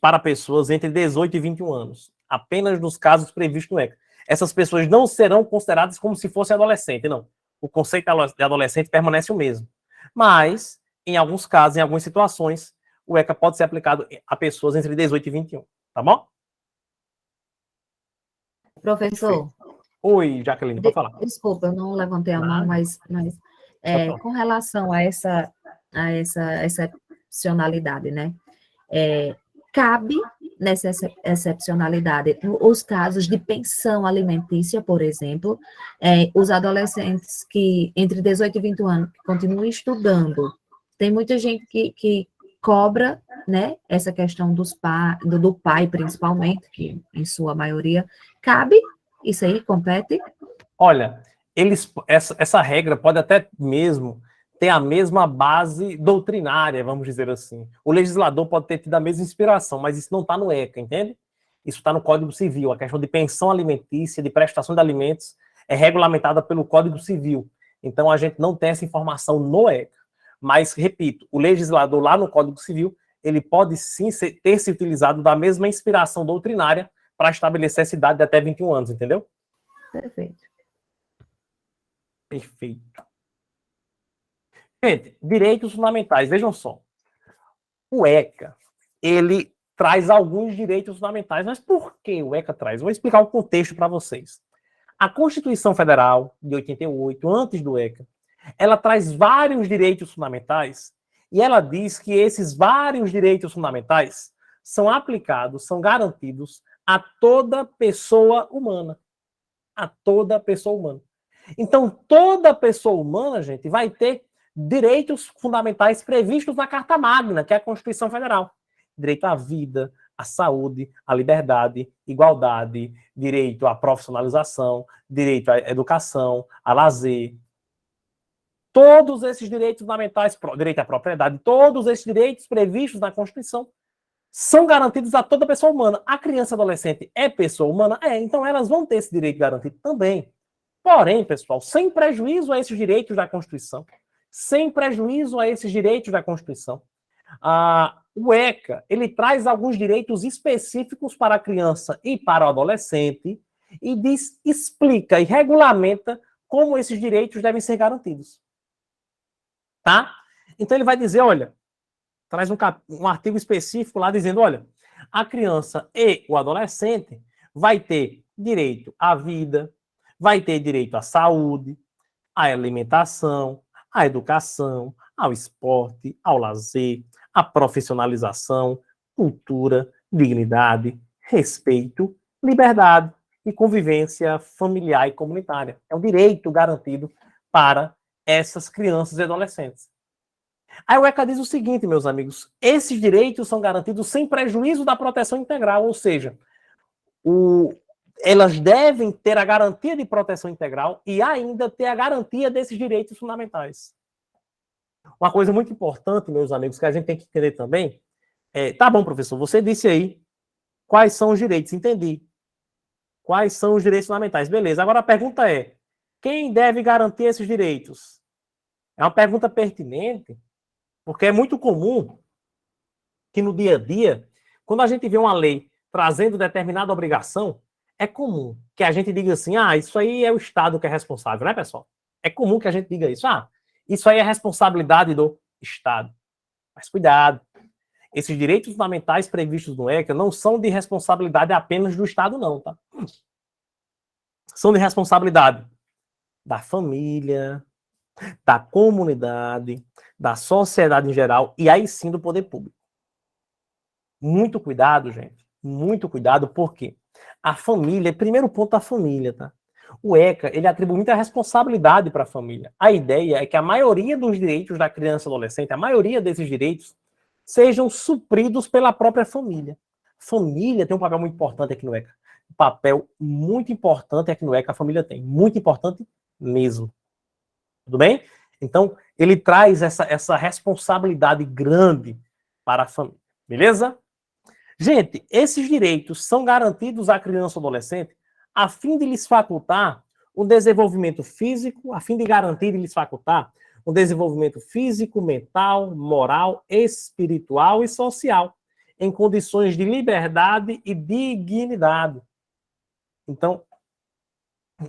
para pessoas entre 18 e 21 anos. Apenas nos casos previstos no ECA. Essas pessoas não serão consideradas como se fossem adolescentes, não. O conceito de adolescente permanece o mesmo. Mas, em alguns casos, em algumas situações, o ECA pode ser aplicado a pessoas entre 18 e 21. Tá bom? Professor. Oi, Jaqueline, pode falar. Desculpa, eu não levantei a mão, mas com relação a essa excepcionalidade, né? Cabe nessa excepcionalidade os casos de pensão alimentícia, por exemplo, os adolescentes que entre 18 e 21 anos que continuam estudando. Tem muita gente que cobra, né, essa questão do pai, principalmente, que em sua maioria, cabe isso aí, compete? Olha, essa regra pode até mesmo ter a mesma base doutrinária, vamos dizer assim. O legislador pode ter tido a mesma inspiração, mas isso não está no ECA, entende? Isso está no Código Civil. A questão de pensão alimentícia, de prestação de alimentos, é regulamentada pelo Código Civil. Então, a gente não tem essa informação no ECA. Mas, repito, o legislador lá no Código Civil, ele pode sim ter se utilizado da mesma inspiração doutrinária para estabelecer essa idade de até 21 anos, entendeu? Perfeito. Perfeito. Gente, direitos fundamentais, vejam só. O ECA, ele traz alguns direitos fundamentais, mas por que o ECA traz? Vou explicar o contexto para vocês. A Constituição Federal, de 88, antes do ECA, ela traz vários direitos fundamentais e ela diz que esses vários direitos fundamentais são aplicados, são garantidos a toda pessoa humana. A toda pessoa humana. Então, toda pessoa humana, gente, vai ter direitos fundamentais previstos na Carta Magna, que é a Constituição Federal. Direito à vida, à saúde, à liberdade, igualdade, direito à profissionalização, direito à educação, a lazer. Todos esses direitos fundamentais, direito à propriedade, todos esses direitos previstos na Constituição são garantidos a toda pessoa humana. A criança e adolescente é pessoa humana? É, então elas vão ter esse direito garantido também. Porém, pessoal, sem prejuízo a esses direitos da Constituição, sem prejuízo a esses direitos da Constituição, o ECA, ele traz alguns direitos específicos para a criança e para o adolescente e explica e regulamenta como esses direitos devem ser garantidos. Tá? Então ele vai dizer, olha, traz um artigo específico lá dizendo, olha, a criança e o adolescente vai ter direito à vida, vai ter direito à saúde, à alimentação, à educação, ao esporte, ao lazer, à profissionalização, cultura, dignidade, respeito, liberdade e convivência familiar e comunitária. É um direito garantido para essas crianças e adolescentes. Aí o ECA diz o seguinte, meus amigos, esses direitos são garantidos sem prejuízo da proteção integral, ou seja, elas devem ter a garantia de proteção integral e ainda ter a garantia desses direitos fundamentais. Uma coisa muito importante, meus amigos, que a gente tem que entender também, tá bom, professor, você disse aí quais são os direitos, entendi. Quais são os direitos fundamentais, beleza. Agora a pergunta é, quem deve garantir esses direitos? É uma pergunta pertinente, porque é muito comum que no dia a dia, quando a gente vê uma lei trazendo determinada obrigação, é comum que a gente diga assim, isso aí é o Estado que é responsável, né, pessoal? É comum que a gente diga isso, isso aí é responsabilidade do Estado. Mas cuidado, esses direitos fundamentais previstos no ECA não são de responsabilidade apenas do Estado, não, tá? São de responsabilidade da família, da comunidade, da sociedade em geral, e aí sim do poder público. Muito cuidado, gente. Muito cuidado, porque a família, primeiro ponto da família, tá? O ECA, ele atribui muita responsabilidade para a família. A ideia é que a maioria dos direitos da criança e adolescente, a maioria desses direitos, sejam supridos pela própria família. Família tem um papel muito importante aqui no ECA. Um papel muito importante aqui no ECA a família tem. Muito importante mesmo. Tudo bem? Então, ele traz essa responsabilidade grande para a família. Beleza? Gente, esses direitos são garantidos à criança ou adolescente a fim de lhes facultar o desenvolvimento físico, a fim de garantir e lhes facultar o desenvolvimento físico, mental, moral, espiritual e social, em condições de liberdade e dignidade. Então,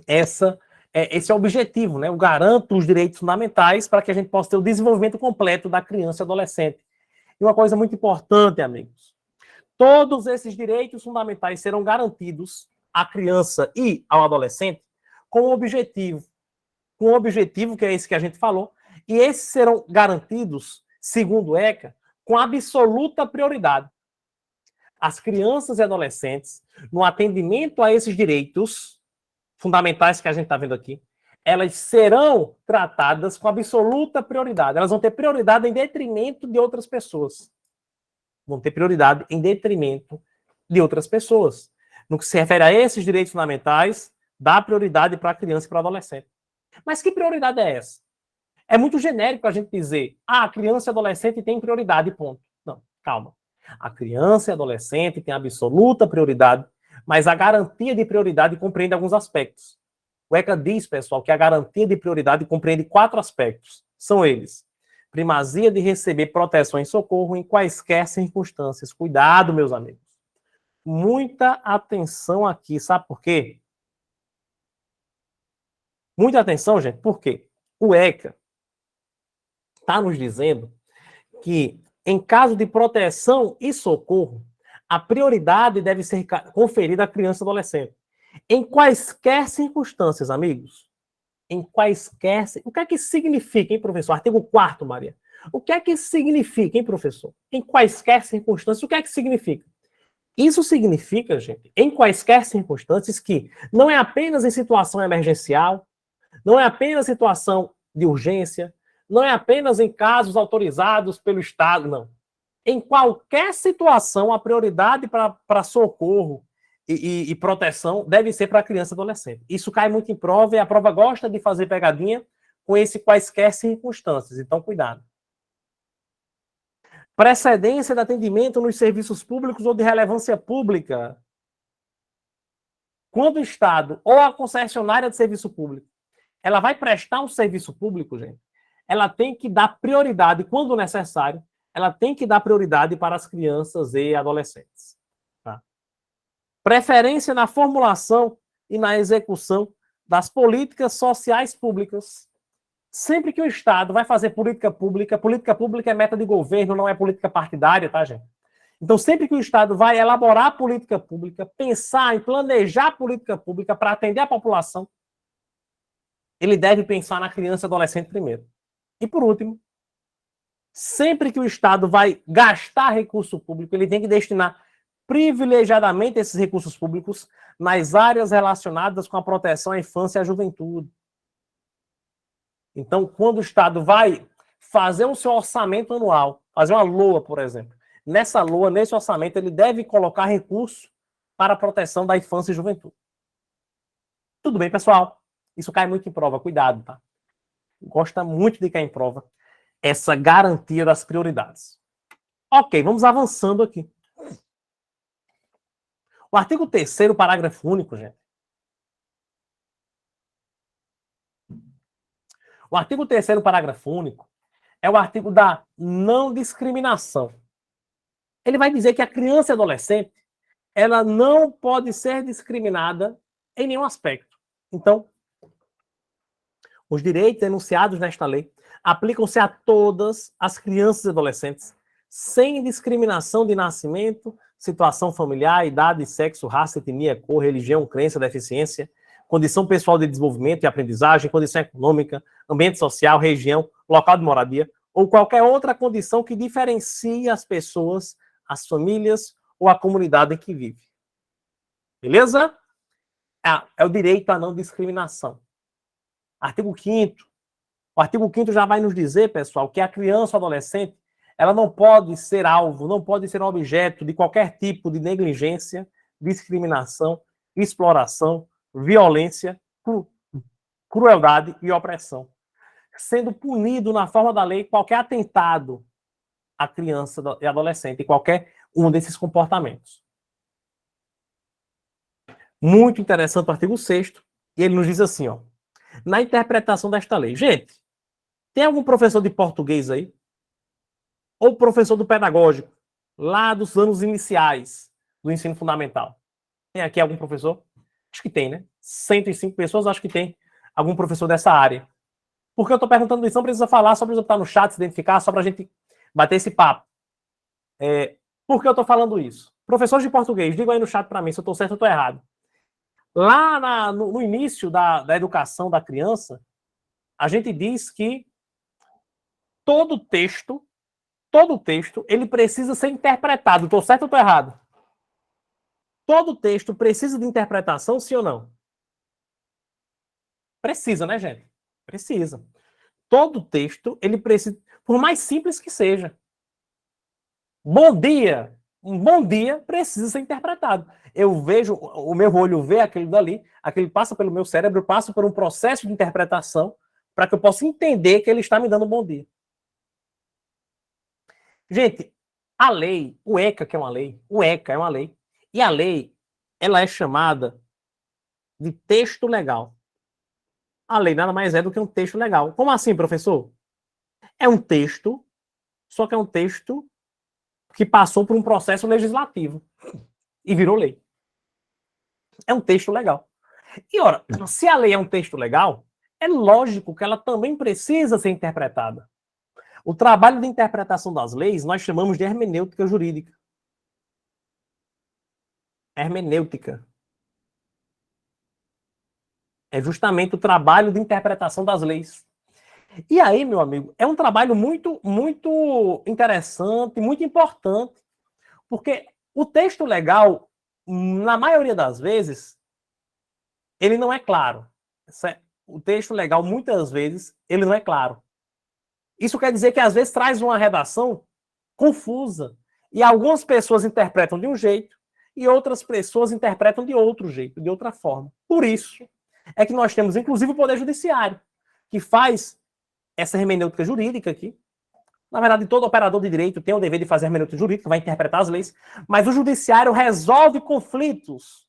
esse é o objetivo, né? Eu garanto os direitos fundamentais para que a gente possa ter o desenvolvimento completo da criança e adolescente. E uma coisa muito importante, amigos, todos esses direitos fundamentais serão garantidos à criança e ao adolescente com um objetivo que é esse que a gente falou, e esses serão garantidos, segundo o ECA, com absoluta prioridade. As crianças e adolescentes, no atendimento a esses direitos fundamentais que a gente está vendo aqui, elas serão tratadas com absoluta prioridade. Elas vão ter prioridade em detrimento de outras pessoas. Vão ter prioridade em detrimento de outras pessoas. No que se refere a esses direitos fundamentais, dá prioridade para a criança e para o adolescente. Mas que prioridade é essa? É muito genérico a gente dizer, a criança e adolescente tem prioridade, ponto. Não, calma. A criança e adolescente tem absoluta prioridade, mas a garantia de prioridade compreende alguns aspectos. O ECA diz, pessoal, que a garantia de prioridade compreende 4 aspectos. São eles: primazia de receber proteção e socorro em quaisquer circunstâncias. Cuidado, meus amigos. Muita atenção aqui, sabe por quê? Muita atenção, gente, porque o ECA está nos dizendo que, em caso de proteção e socorro, a prioridade deve ser conferida à criança e adolescente. Em quaisquer circunstâncias, amigos, em quaisquer... O que é que isso significa, hein, professor? Artigo 4º, Maria. O que é que isso significa, hein, professor? Em quaisquer circunstâncias, o que é que significa? Isso significa, gente, em quaisquer circunstâncias, que não é apenas em situação emergencial, não é apenas situação de urgência, não é apenas em casos autorizados pelo Estado, não. Em qualquer situação, a prioridade para socorro e proteção deve ser para a criança e adolescente. Isso cai muito em prova e a prova gosta de fazer pegadinha com esse quaisquer circunstâncias. Então, cuidado. Precedência de atendimento nos serviços públicos ou de relevância pública. Quando o Estado ou a concessionária de serviço público, ela vai prestar um serviço público, gente, ela tem que dar prioridade, quando necessário, ela tem que dar prioridade para as crianças e adolescentes. Tá? Preferência na formulação e na execução das políticas sociais públicas. Sempre que o Estado vai fazer política pública é meta de governo, não é política partidária, tá, gente? Então, sempre que o Estado vai elaborar política pública, pensar em planejar política pública para atender a população, ele deve pensar na criança e adolescente primeiro. E, por último, sempre que o Estado vai gastar recurso público, ele tem que destinar privilegiadamente esses recursos públicos nas áreas relacionadas com a proteção à infância e à juventude. Então, quando o Estado vai fazer o seu orçamento anual, fazer uma LOA, por exemplo, nessa LOA, nesse orçamento, ele deve colocar recurso para a proteção da infância e juventude. Tudo bem, pessoal? Isso cai muito em prova, cuidado, tá? Gosta muito de cair em prova essa garantia das prioridades. Ok, vamos avançando aqui. O artigo 3º, parágrafo único, gente. O artigo 3º, parágrafo único, é o artigo da não discriminação. Ele vai dizer que a criança e adolescente, ela não pode ser discriminada em nenhum aspecto. Então, os direitos enunciados nesta lei aplicam-se a todas as crianças e adolescentes, sem discriminação de nascimento, situação familiar, idade, sexo, raça, etnia, cor, religião, crença, deficiência, condição pessoal de desenvolvimento e aprendizagem, condição econômica, ambiente social, região, local de moradia, ou qualquer outra condição que diferencie as pessoas, as famílias ou a comunidade em que vive. Beleza? É o direito à não discriminação. Artigo 5º. O artigo 5º já vai nos dizer, pessoal, que a criança ou adolescente, ela não pode ser alvo, não pode ser objeto de qualquer tipo de negligência, discriminação, exploração, violência, crueldade e opressão, sendo punido na forma da lei qualquer atentado à criança e adolescente, qualquer um desses comportamentos. Muito interessante o artigo 6º, e ele nos diz assim, ó, na interpretação desta lei. Gente, tem algum professor de português aí? Ou professor do pedagógico, lá dos anos iniciais do ensino fundamental? Tem aqui algum professor? Acho que tem, né? 105 pessoas, acho que tem algum professor dessa área. Por que eu estou perguntando isso? Não precisa falar, só precisa estar no chat, se identificar, só para a gente bater esse papo. Por que eu estou falando isso? Professores de português, digam aí no chat para mim se eu estou certo ou estou errado. Lá no início da educação da criança, a gente diz que todo texto, ele precisa ser interpretado. Estou certo ou estou errado? Todo texto precisa de interpretação, sim ou não? Precisa, né, gente? Precisa. Todo texto, ele precisa, por mais simples que seja. Bom dia. Um bom dia precisa ser interpretado. Eu vejo, o meu olho vê aquilo dali, aquele passa pelo meu cérebro, passa por um processo de interpretação para que eu possa entender que ele está me dando um bom dia. Gente, a lei, o ECA, que é uma lei, o ECA é uma lei, e a lei, ela é chamada de texto legal. A lei nada mais é do que um texto legal. Como assim, professor? É um texto, só que é um texto que passou por um processo legislativo e virou lei. É um texto legal. E, ora, se a lei é um texto legal, é lógico que ela também precisa ser interpretada. O trabalho de interpretação das leis nós chamamos de hermenêutica jurídica. Hermenêutica. É justamente o trabalho de interpretação das leis. E aí, meu amigo, é um trabalho muito, muito interessante, muito importante, porque o texto legal, na maioria das vezes, ele não é claro. O texto legal, muitas vezes, ele não é claro. Isso quer dizer que, às vezes, traz uma redação confusa. E algumas pessoas interpretam de um jeito e outras pessoas interpretam de outro jeito, de outra forma. Por isso é que nós temos, inclusive, o Poder Judiciário, que faz essa hermenêutica jurídica aqui. Na verdade, todo operador de direito tem o dever de fazer hermenêutica jurídica, vai interpretar as leis, mas o Judiciário resolve conflitos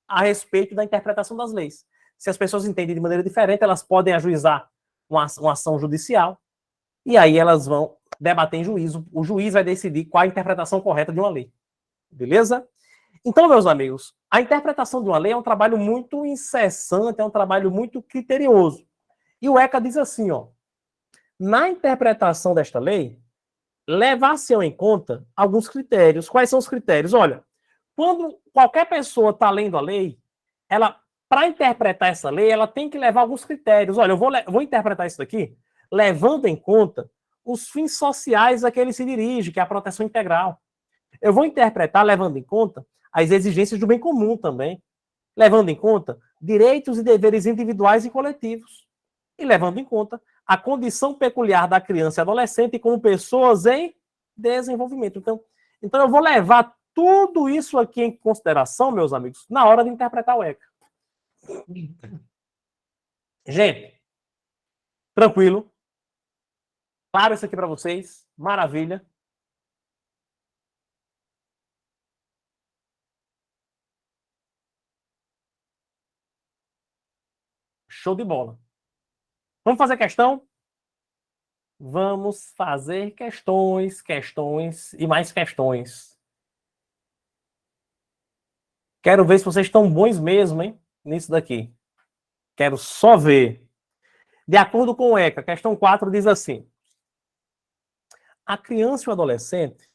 a respeito da interpretação das leis. Se as pessoas entendem de maneira diferente, elas podem ajuizar uma ação judicial e aí elas vão debater em juízo. O juiz vai decidir qual a interpretação correta de uma lei. Beleza? Então, meus amigos, a interpretação de uma lei é um trabalho muito incessante, é um trabalho muito criterioso. E o ECA diz assim, ó, na interpretação desta lei, levar-se em conta alguns critérios. Quais são os critérios? Olha, quando qualquer pessoa está lendo a lei, ela, para interpretar essa lei, ela tem que levar alguns critérios. Olha, eu vou interpretar isso daqui levando em conta os fins sociais a que ele se dirige, que é a proteção integral. Eu vou interpretar levando em conta as exigências do bem comum também, levando em conta direitos e deveres individuais e coletivos, e levando em conta a condição peculiar da criança e adolescente como pessoas em desenvolvimento. Então eu vou levar tudo isso aqui em consideração, meus amigos, na hora de interpretar o ECA. Gente, tranquilo? Claro isso aqui para vocês? Maravilha. Show de bola. Vamos fazer questão? Vamos fazer questões e mais questões. Quero ver se vocês estão bons mesmo, hein? Nisso daqui. Quero só ver. De acordo com o ECA, questão 4 diz assim: a criança e o adolescente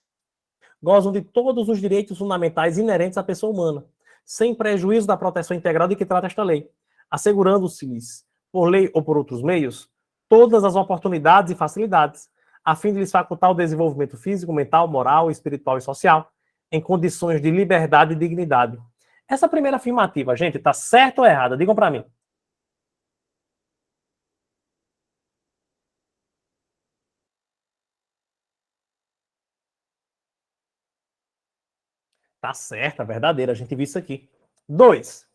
gozam de todos os direitos fundamentais inerentes à pessoa humana, sem prejuízo da proteção integral de que trata esta lei, assegurando-se-lhes, por lei ou por outros meios, todas as oportunidades e facilidades, a fim de lhes facultar o desenvolvimento físico, mental, moral, espiritual e social, em condições de liberdade e dignidade. Essa primeira afirmativa, gente, está certa ou errada? Digam para mim. Tá certa, verdadeira, a gente viu isso aqui. 2.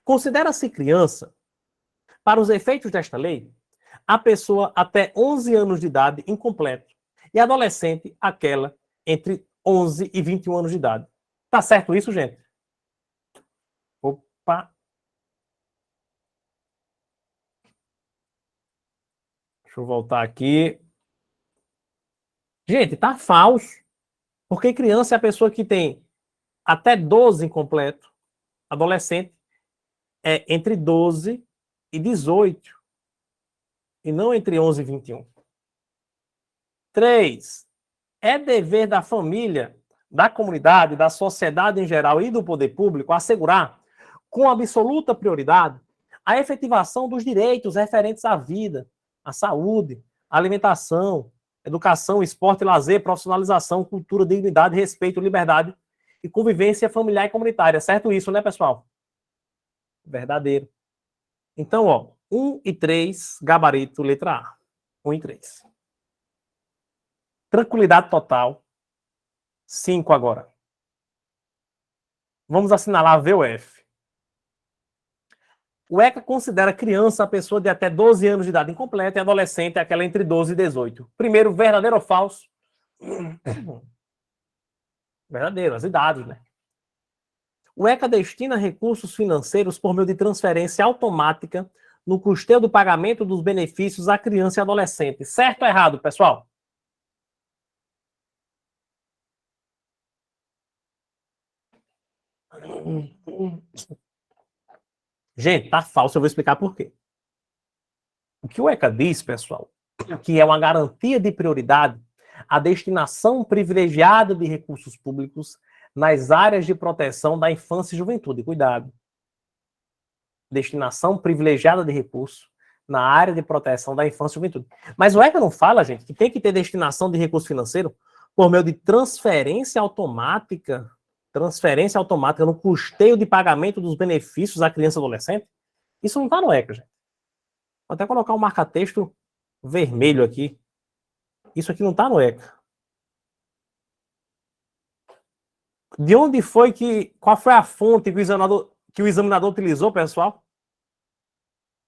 Considera-se criança, para os efeitos desta lei, a pessoa até 11 anos de idade incompleto e adolescente aquela entre 11 e 21 anos de idade. Tá certo isso, gente? Opa. Deixa eu voltar aqui. Gente, tá falso. Porque criança é a pessoa que tem até 12 incompleto, adolescente é entre 12 e 18, e não entre 11 e 21. 3. É dever da família, da comunidade, da sociedade em geral e do poder público assegurar, com absoluta prioridade, a efetivação dos direitos referentes à vida, à saúde, à alimentação, educação, esporte, lazer, profissionalização, cultura, dignidade, respeito, liberdade e convivência familiar e comunitária. Certo isso, né, pessoal? Verdadeiro. Então, ó, 1 e 3, gabarito, letra A. 1 e 3. Tranquilidade total. 5 agora. Vamos assinalar VUF. O ECA considera criança a pessoa de até 12 anos de idade incompleta e adolescente aquela entre 12 e 18. Primeiro, verdadeiro ou falso? Verdadeiro, as idades, né? O ECA destina recursos financeiros por meio de transferência automática no custeio do pagamento dos benefícios à criança e adolescente. Certo ou errado, pessoal? Gente, tá falso, eu vou explicar por quê. O que o ECA diz, pessoal, que é uma garantia de prioridade a destinação privilegiada de recursos públicos nas áreas de proteção da infância e juventude. Cuidado. Destinação privilegiada de recursos na área de proteção da infância e juventude. Mas o ECA não fala, gente, que tem que ter destinação de recurso financeiro por meio de transferência automática no custeio de pagamento dos benefícios à criança e adolescente? Isso não está no ECA, gente. Vou até colocar um marca-texto vermelho aqui. Isso aqui não está no ECA. De onde foi qual foi a fonte que o examinador utilizou, pessoal,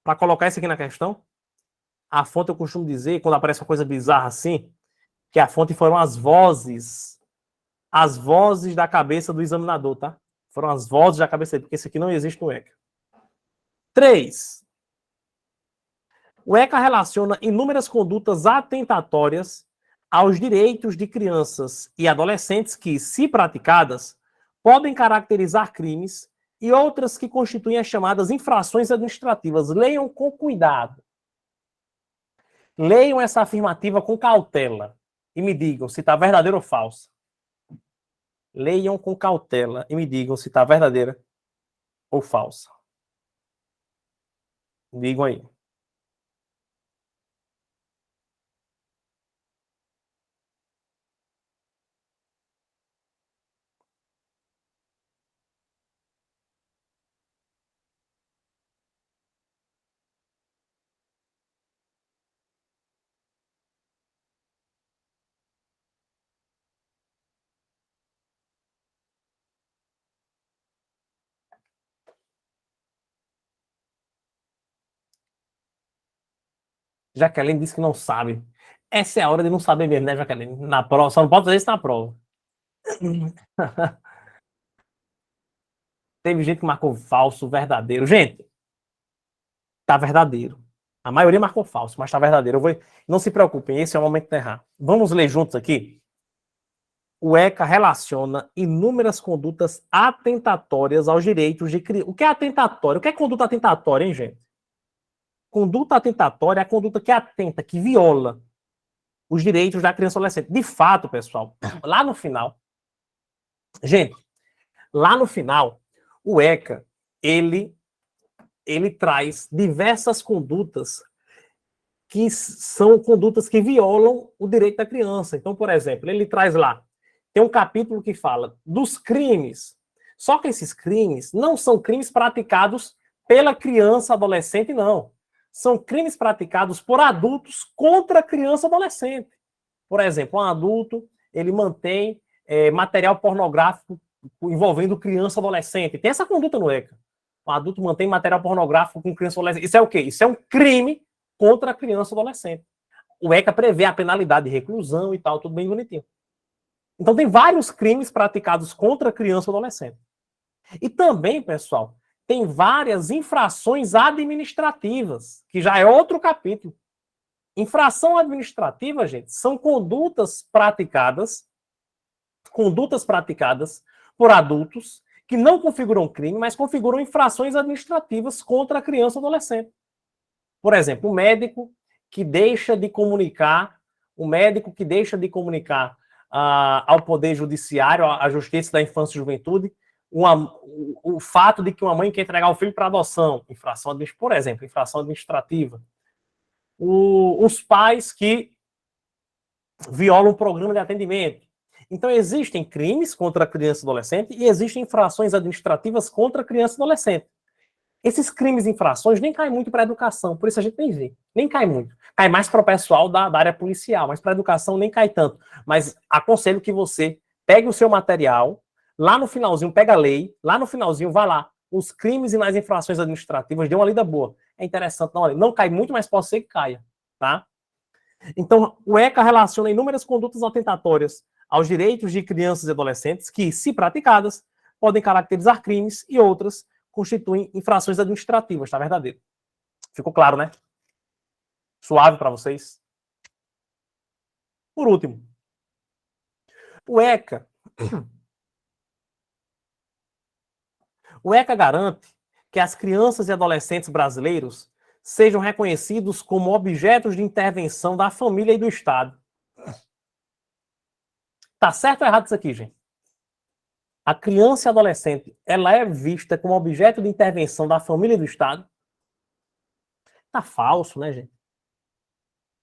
para colocar isso aqui na questão? A fonte, eu costumo dizer, quando aparece uma coisa bizarra assim, que a fonte foram as vozes da cabeça do examinador, tá? Foram as vozes da cabeça dele, porque isso aqui não existe no ECA. 3. O ECA relaciona inúmeras condutas atentatórias aos direitos de crianças e adolescentes que, se praticadas, podem caracterizar crimes e outras que constituem as chamadas infrações administrativas. Leiam com cuidado. Leiam essa afirmativa com cautela e me digam se está verdadeira ou falsa. Leiam com cautela e me digam se está verdadeira ou falsa. Digam aí. Jaqueline disse que não sabe. Essa é a hora de não saber mesmo, né, Jaqueline? Na prova, só não pode fazer isso na prova. Teve gente que marcou falso, verdadeiro. Gente, tá verdadeiro. A maioria marcou falso, mas tá verdadeiro. Não se preocupem, esse é o momento de errar. Vamos ler juntos aqui? O ECA relaciona inúmeras condutas atentatórias aos direitos de criança. O que é atentatório? O que é conduta atentatória, hein, gente? Conduta atentatória é a conduta que atenta, que viola os direitos da criança e adolescente. De fato, pessoal, lá no final, gente, lá no final, o ECA, ele traz diversas condutas que são condutas que violam o direito da criança. Então, por exemplo, ele traz lá, tem um capítulo que fala dos crimes. Só que esses crimes não são crimes praticados pela criança, adolescente, não. São crimes praticados por adultos contra a criança e adolescente. Por exemplo, um adulto, ele mantém material pornográfico envolvendo criança e adolescente. Tem essa conduta no ECA. Um adulto mantém material pornográfico com criança e adolescente. Isso é o quê? Isso é um crime contra a criança e adolescente. O ECA prevê a penalidade de reclusão e tal, tudo bem bonitinho. Então tem vários crimes praticados contra a criança e adolescente. E também, pessoal, tem várias infrações administrativas, que já é outro capítulo. Infração administrativa, gente, são condutas praticadas por adultos que não configuram crime, mas configuram infrações administrativas contra a criança e adolescente. Por exemplo, o médico que deixa de comunicar ao Poder Judiciário, à Justiça da Infância e Juventude, o fato de que uma mãe quer entregar o filho para adoção, por exemplo, infração administrativa. Os pais que violam o programa de atendimento. Então, existem crimes contra a criança e adolescente e existem infrações administrativas contra a criança e adolescente. Esses crimes e infrações nem caem muito para a educação, por isso a gente nem vê. Nem cai muito. Cai mais para o pessoal da área policial, mas para a educação nem cai tanto. Mas aconselho que você pegue o seu material, lá no finalzinho, pega a lei, lá no finalzinho, vá lá. Os crimes e nas infrações administrativas, dê uma lida boa. É interessante, não cai muito, mas pode ser que caia. Tá? Então, o ECA relaciona inúmeras condutas atentatórias aos direitos de crianças e adolescentes que, se praticadas, podem caracterizar crimes e outras constituem infrações administrativas, tá verdadeiro? Ficou claro, né? Suave para vocês? Por último, o ECA garante que as crianças e adolescentes brasileiros sejam reconhecidos como objetos de intervenção da família e do Estado. Tá certo ou errado isso aqui, gente? A criança e adolescente, ela é vista como objeto de intervenção da família e do Estado? Tá falso, né, gente?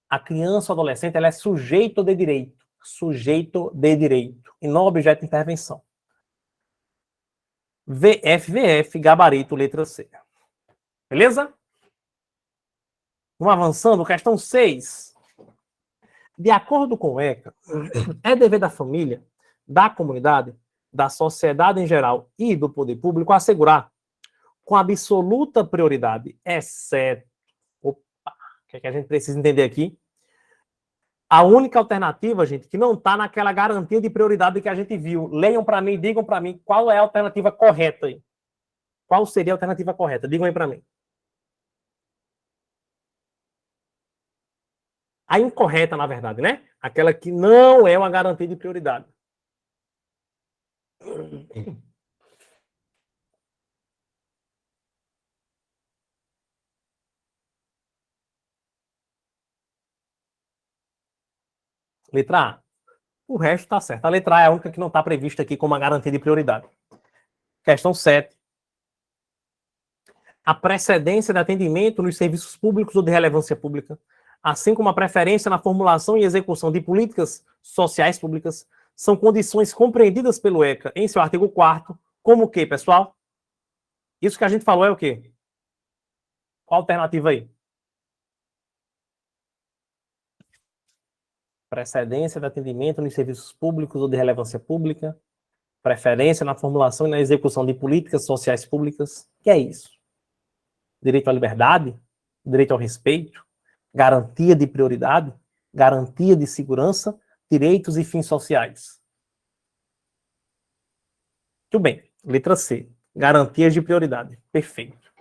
A criança ou adolescente, ela é sujeito de direito. Sujeito de direito. E não objeto de intervenção. VFVF, gabarito, letra C. Beleza? Vamos avançando. Questão 6. De acordo com o ECA, é dever da família, da comunidade, da sociedade em geral e do poder público assegurar, com absoluta prioridade, exceto... Opa, o que é que a gente precisa entender aqui? A única alternativa, gente, que não está naquela garantia de prioridade que a gente viu. Leiam para mim, digam para mim qual é a alternativa correta aí. Qual seria a alternativa correta? Digam aí para mim. A incorreta, na verdade, né? Aquela que não é uma garantia de prioridade. Letra A. O resto está certo. A letra A é a única que não está prevista aqui como uma garantia de prioridade. Questão 7. A precedência de atendimento nos serviços públicos ou de relevância pública, assim como a preferência na formulação e execução de políticas sociais públicas, são condições compreendidas pelo ECA em seu artigo 4º, como o quê, pessoal? Isso que a gente falou é o quê? Qual a alternativa aí? Precedência de atendimento nos serviços públicos ou de relevância pública, preferência na formulação e na execução de políticas sociais públicas. O que é isso? Direito à liberdade? Direito ao respeito? Garantia de prioridade? Garantia de segurança? Direitos e fins sociais? Muito bem. Letra C. Garantias de prioridade. Perfeito.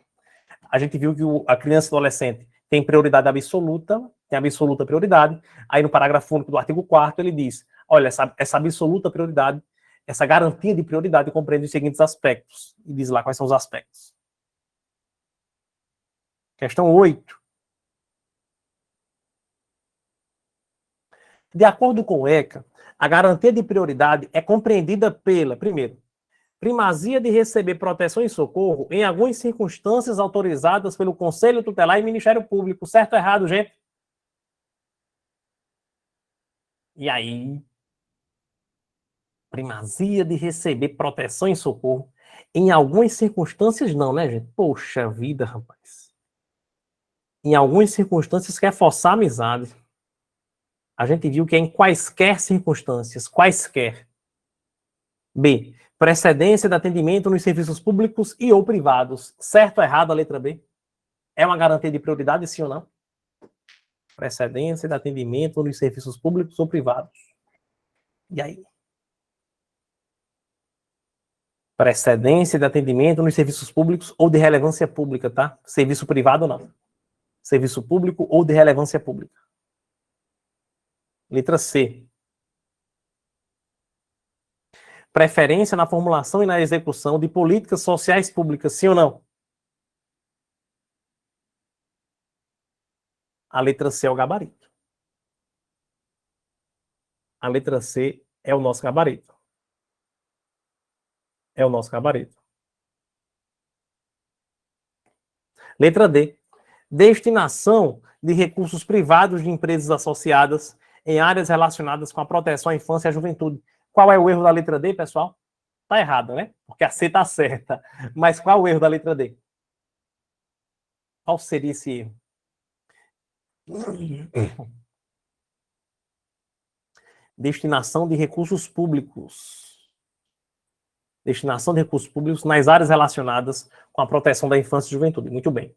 A gente viu que a criança e o adolescente tem prioridade absoluta, tem absoluta prioridade. Aí no parágrafo único do artigo 4º ele diz, olha, essa absoluta prioridade, essa garantia de prioridade compreende os seguintes aspectos. E diz lá quais são os aspectos. Questão 8. De acordo com o ECA, a garantia de prioridade é compreendida pela, primeiro, primazia de receber proteção e socorro em algumas circunstâncias autorizadas pelo Conselho Tutelar e Ministério Público. Certo ou errado, gente? E aí? Primazia de receber proteção e socorro em algumas circunstâncias não, né, gente? Poxa vida, rapaz. Em algumas circunstâncias quer forçar a amizade. A gente viu que é em quaisquer circunstâncias, quaisquer. B. Precedência de atendimento nos serviços públicos e ou privados. Certo ou errado a letra B? É uma garantia de prioridade, sim ou não? Precedência de atendimento nos serviços públicos ou privados. E aí? Precedência de atendimento nos serviços públicos ou de relevância pública, tá? Serviço privado não. Serviço público ou de relevância pública. Letra C. Preferência na formulação e na execução de políticas sociais públicas, sim ou não? A letra C é o gabarito. A letra C é o nosso gabarito. É o nosso gabarito. Letra D. Destinação de recursos privados de empresas associadas em áreas relacionadas com a proteção à infância e à juventude. Qual é o erro da letra D, pessoal? Tá errado, né? Porque a C tá certa. Mas qual é o erro da letra D? Qual seria esse erro? Destinação de recursos públicos. Destinação de recursos públicos nas áreas relacionadas com a proteção da infância e juventude. Muito bem.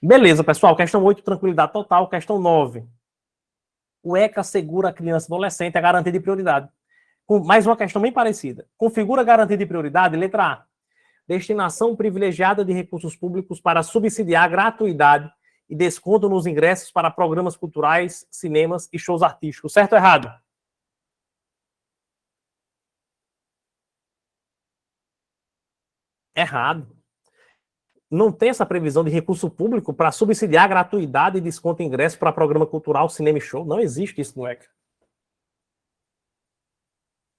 Beleza, pessoal. Questão 8, tranquilidade total. Questão 9. O ECA assegura a criança e adolescente a garantia de prioridade. Mais uma questão bem parecida. Configura a garantia de prioridade, letra A. Destinação privilegiada de recursos públicos para subsidiar gratuidade e desconto nos ingressos para programas culturais, cinemas e shows artísticos. Certo ou errado? Errado. não tem essa previsão de recurso público para subsidiar gratuidade e desconto em ingresso para programa cultural, cinema e show. Não existe isso no ECA.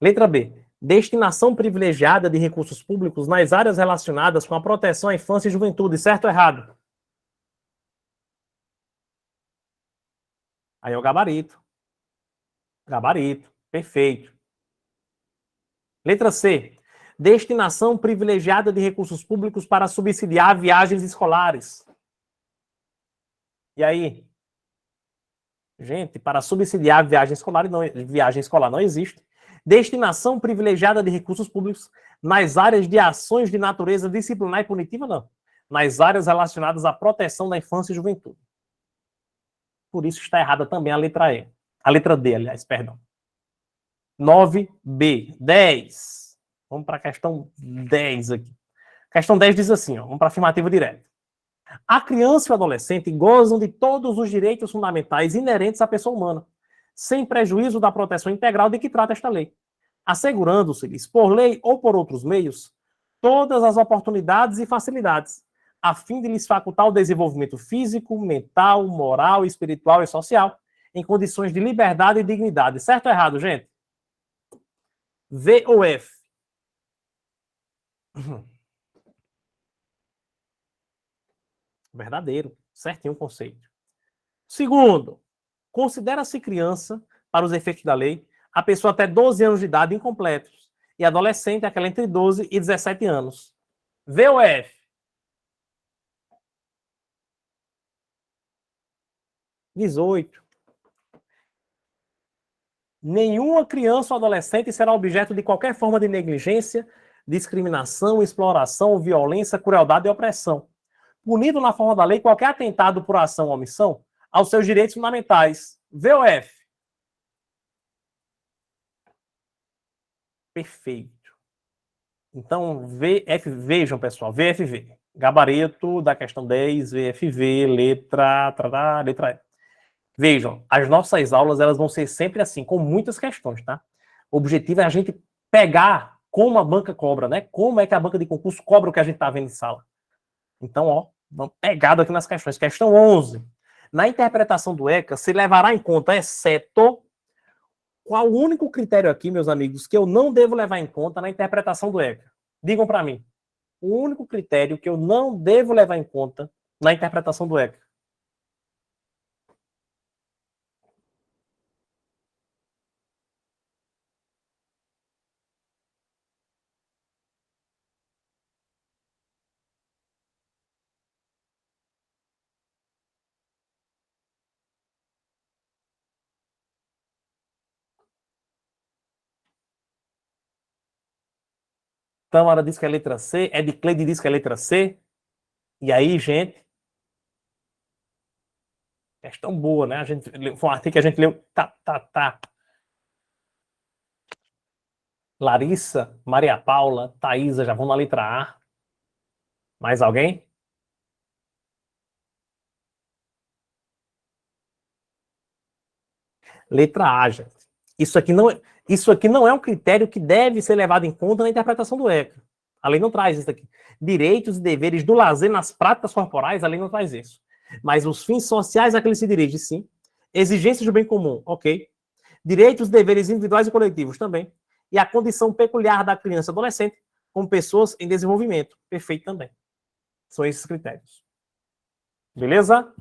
Letra B. Destinação privilegiada de recursos públicos nas áreas relacionadas com a proteção à infância e juventude. Certo ou errado? Aí é o gabarito. Gabarito. Perfeito. Letra C. Destinação privilegiada de recursos públicos para subsidiar viagens escolares. E aí? Gente, para subsidiar viagem escolar não existe. Destinação privilegiada de recursos públicos nas áreas de ações de natureza disciplinar e punitiva, não. Nas áreas relacionadas à proteção da infância e juventude. Por isso está errada também a letra E. A letra D, aliás, perdão. 9B. 10. Vamos para a questão 10 aqui. Questão 10 diz assim, ó, vamos para a afirmativa direta. A criança e o adolescente gozam de todos os direitos fundamentais inerentes à pessoa humana, sem prejuízo da proteção integral de que trata esta lei, assegurando-se-lhes, por lei ou por outros meios, todas as oportunidades e facilidades, a fim de lhes facultar o desenvolvimento físico, mental, moral, espiritual e social, em condições de liberdade e dignidade. Certo ou errado, gente? V ou F? Verdadeiro. Certinho o conceito. Segundo, considera-se criança, para os efeitos da lei, a pessoa até 12 anos de idade incompletos, e adolescente, aquela entre 12 e 17 anos. V ou F? (18). Nenhuma criança ou adolescente será objeto de qualquer forma de negligência, discriminação, exploração, violência, crueldade e opressão, punido na forma da lei qualquer atentado por ação ou omissão aos seus direitos fundamentais. V ou F? Perfeito. Então, VF, vejam, pessoal, VFV. Gabarito da questão 10, VFV, letra E. Vejam, as nossas aulas elas vão ser sempre assim, com muitas questões, tá? O objetivo é a gente pegar como a banca cobra, né? Como é que a banca de concurso cobra o que a gente tá vendo em sala. Então, ó, vamos pegado aqui nas questões. Questão 11. Na interpretação do ECA, se levará em conta, exceto... Qual o único critério aqui, meus amigos, que eu não devo levar em conta na interpretação do ECA? Digam para mim. O único critério que eu não devo levar em conta na interpretação do ECA. Tâmara diz que é letra C, Edcleide diz que é letra C. E aí, gente? Questão boa, né? Foi um artigo que a gente leu. Tá. Larissa, Maria Paula, Thaisa, já vão na letra A. Mais alguém? Letra A, gente. Isso aqui não é um critério que deve ser levado em conta na interpretação do ECA. A lei não traz isso aqui. Direitos e deveres do lazer nas práticas corporais, a lei não traz isso. Mas os fins sociais a que ele se dirige, sim. Exigências do bem comum, ok. Direitos e deveres individuais e coletivos, também. E a condição peculiar da criança e adolescente como pessoas em desenvolvimento, perfeito também. São esses critérios. Beleza?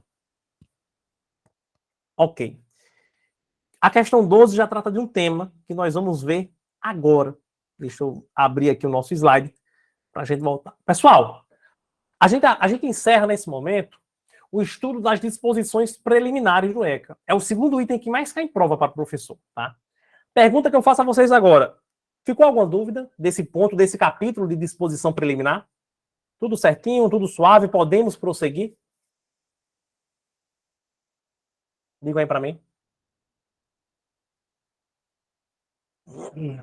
Ok. A questão 12 já trata de um tema que nós vamos ver agora. Deixa eu abrir aqui o nosso slide para a gente voltar. Pessoal, a gente encerra nesse momento o estudo das disposições preliminares do ECA. É o segundo item que mais cai em prova para o professor. Tá? Pergunta que eu faço a vocês agora. Ficou alguma dúvida desse ponto, desse capítulo de disposição preliminar? Tudo certinho, tudo suave, podemos prosseguir? Diga aí para mim.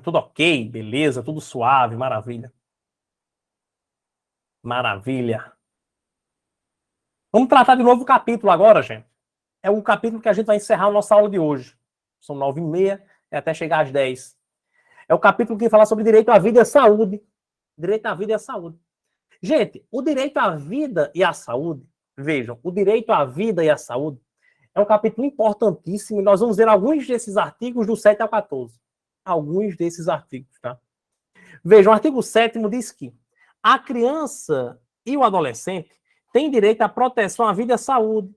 Tudo ok, beleza, tudo suave, maravilha. Maravilha. Vamos tratar de novo capítulo agora, gente. É o capítulo que a gente vai encerrar a nossa aula de hoje. São 9h30, até chegar às 10. É o capítulo que fala sobre direito à vida e à saúde. Direito à vida e à saúde. Gente, o direito à vida e à saúde, vejam, o direito à vida e à saúde é um capítulo importantíssimo e nós vamos ver alguns desses artigos do 7 ao 14. Alguns desses artigos, tá? Vejam, o artigo 7º diz que a criança e o adolescente têm direito à proteção à vida e à saúde,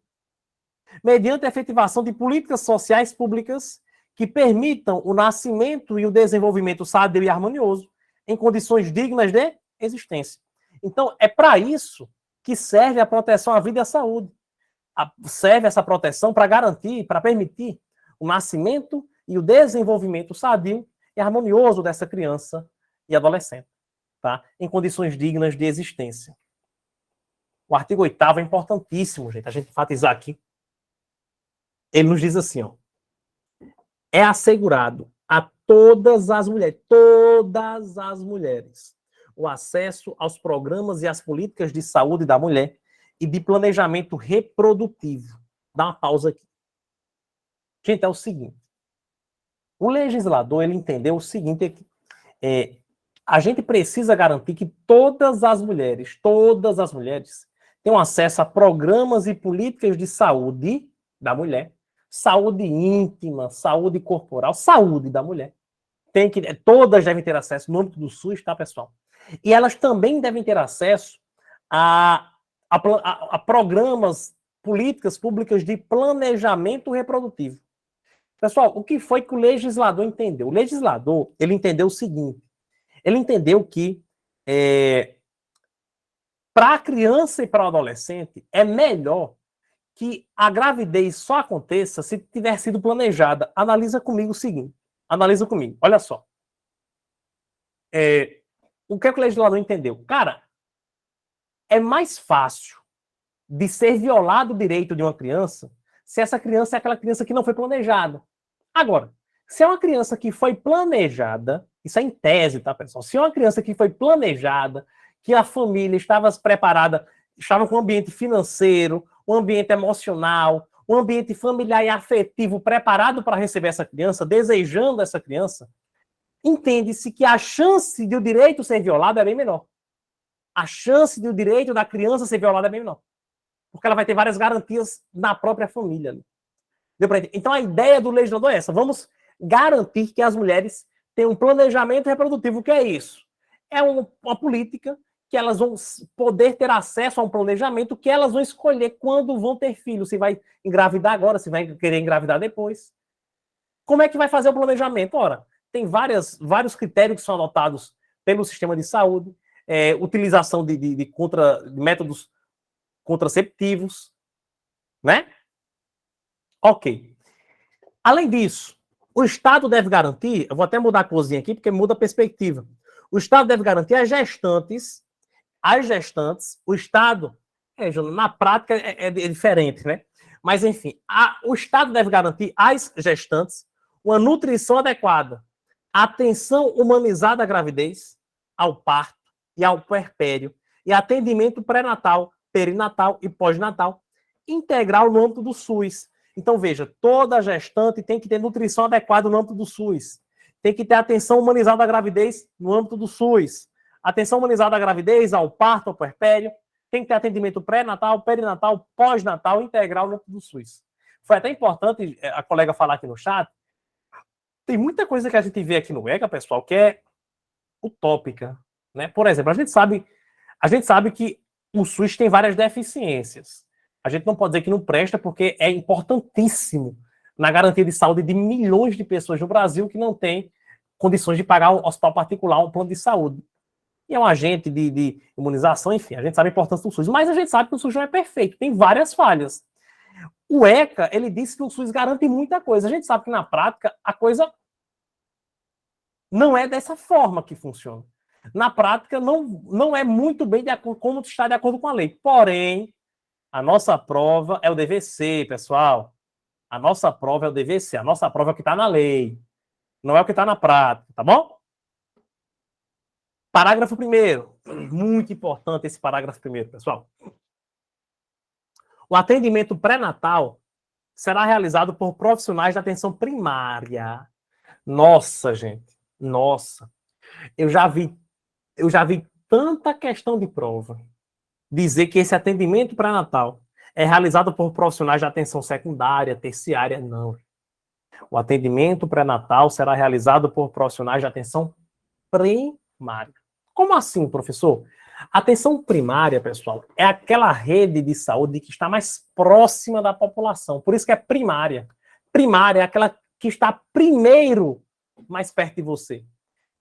mediante a efetivação de políticas sociais públicas que permitam o nascimento e o desenvolvimento sadio e harmonioso em condições dignas de existência. Então, é para isso que serve a proteção à vida e à saúde. Serve essa proteção para garantir, para permitir o nascimento e o desenvolvimento sadio e harmonioso dessa criança e adolescente, tá? Em condições dignas de existência. O artigo 8º é importantíssimo, gente, a gente enfatizar aqui. Ele nos diz assim, ó, é assegurado a todas as mulheres, o acesso aos programas e às políticas de saúde da mulher e de planejamento reprodutivo. Dá uma pausa aqui. Gente, é o seguinte. O legislador, ele entendeu o seguinte, a gente precisa garantir que todas as mulheres tenham acesso a programas e políticas de saúde da mulher, saúde íntima, saúde corporal, saúde da mulher. Todas devem ter acesso no âmbito do SUS, tá, pessoal? E elas também devem ter acesso a programas, políticas públicas de planejamento reprodutivo. Pessoal, o que foi que o legislador entendeu? O legislador, ele entendeu o seguinte, ele entendeu que para a criança e para o adolescente é melhor que a gravidez só aconteça se tiver sido planejada. Analisa comigo o seguinte, olha só. O que é que o legislador entendeu? Cara, é mais fácil de ser violado o direito de uma criança se essa criança é aquela criança que não foi planejada. Agora, se é uma criança que foi planejada, isso é em tese, tá, pessoal? Se é uma criança que foi planejada, que a família estava preparada, estava com um ambiente financeiro, um ambiente emocional, um ambiente familiar e afetivo preparado para receber essa criança, desejando essa criança, entende-se que a chance de o direito ser violado é bem menor. A chance de o direito da criança ser violado é bem menor. Porque ela vai ter várias garantias na própria família. Deu pra entender? Então a ideia do legislador é essa. Vamos garantir que as mulheres tenham um planejamento reprodutivo. O que é isso? É uma política que elas vão poder ter acesso a um planejamento que elas vão escolher quando vão ter filhos. Se vai engravidar agora, se vai querer engravidar depois. Como é que vai fazer o planejamento? Ora, tem vários critérios que são adotados pelo sistema de saúde, utilização de métodos contraceptivos, né? Ok. Além disso, o Estado deve garantir, eu vou até mudar a cozinha aqui, porque muda a perspectiva. O Estado deve garantir às gestantes, o Estado, na prática é diferente, né? Mas, enfim, o Estado deve garantir às gestantes uma nutrição adequada, atenção humanizada à gravidez, ao parto e ao puerpério, e atendimento pré-natal, perinatal e pós-natal, integral no âmbito do SUS. Então, veja, toda gestante tem que ter nutrição adequada no âmbito do SUS. Tem que ter atenção humanizada à gravidez no âmbito do SUS. Atenção humanizada à gravidez, ao parto, ao puerpério. Tem que ter atendimento pré-natal, perinatal, pós-natal, integral no âmbito do SUS. Foi até importante a colega falar aqui no chat. Tem muita coisa que a gente vê aqui no ECA, pessoal, que é utópica, né? Por exemplo, a gente sabe que o SUS tem várias deficiências. A gente não pode dizer que não presta, porque é importantíssimo na garantia de saúde de milhões de pessoas no Brasil que não têm condições de pagar um hospital particular, um plano de saúde. E é um agente de imunização, enfim, a gente sabe a importância do SUS, mas a gente sabe que o SUS não é perfeito, tem várias falhas. O ECA, ele disse que o SUS garante muita coisa. A gente sabe que na prática a coisa não é dessa forma que funciona. Na prática, não é muito bem como está de acordo com a lei. Porém, a nossa prova é o DVC, pessoal. A nossa prova é o DVC. A nossa prova é o que está na lei. Não é o que está na prática, tá bom? Parágrafo 1º. Muito importante esse parágrafo 1º, pessoal. O atendimento pré-natal será realizado por profissionais da atenção primária. Nossa, gente. Nossa. Eu já vi tanta questão de prova dizer que esse atendimento pré-natal é realizado por profissionais de atenção secundária, terciária, não. O atendimento pré-natal será realizado por profissionais de atenção primária. Como assim, professor? Atenção primária, pessoal, é aquela rede de saúde que está mais próxima da população. Por isso que é primária. Primária é aquela que está primeiro mais perto de você.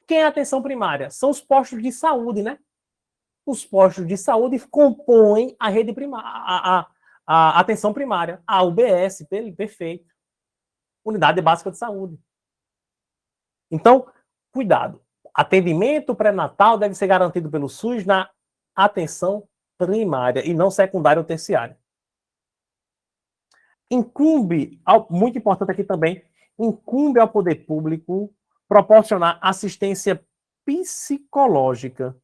Quem é a atenção primária? São os postos de saúde, né? Os postos de saúde compõem a rede primária, a atenção primária, a UBS, perfeito. Unidade Básica de Saúde. Então, cuidado. Atendimento pré-natal deve ser garantido pelo SUS na atenção primária e não secundária ou terciária. Muito importante aqui também, incumbe ao poder público proporcionar assistência psicológica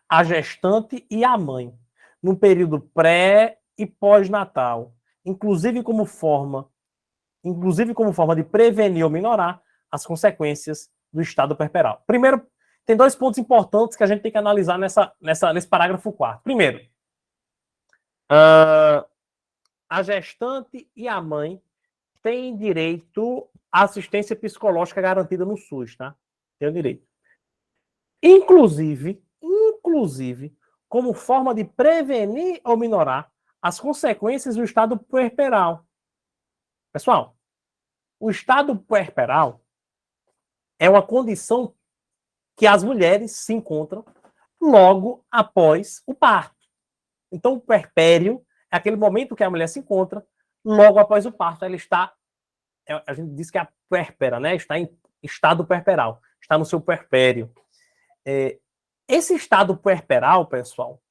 à gestante e à mãe, no período pré e pós-natal, inclusive como forma de prevenir ou minorar as consequências do estado puerperal. Primeiro, tem 2 pontos importantes que a gente tem que analisar nesse parágrafo 4º. Primeiro, a gestante e a mãe têm direito à assistência psicológica garantida no SUS, tá? Tem o direito. Inclusive, como forma de prevenir ou minorar as consequências do estado puerperal. Pessoal, o estado puerperal é uma condição que as mulheres se encontram logo após o parto. Então, o puerpério é aquele momento que a mulher se encontra logo após o parto. Ela está, a gente diz que é a puérpera, né? Está em estado puerperal, está no seu puerpério. Esse estado puerperal, pessoal,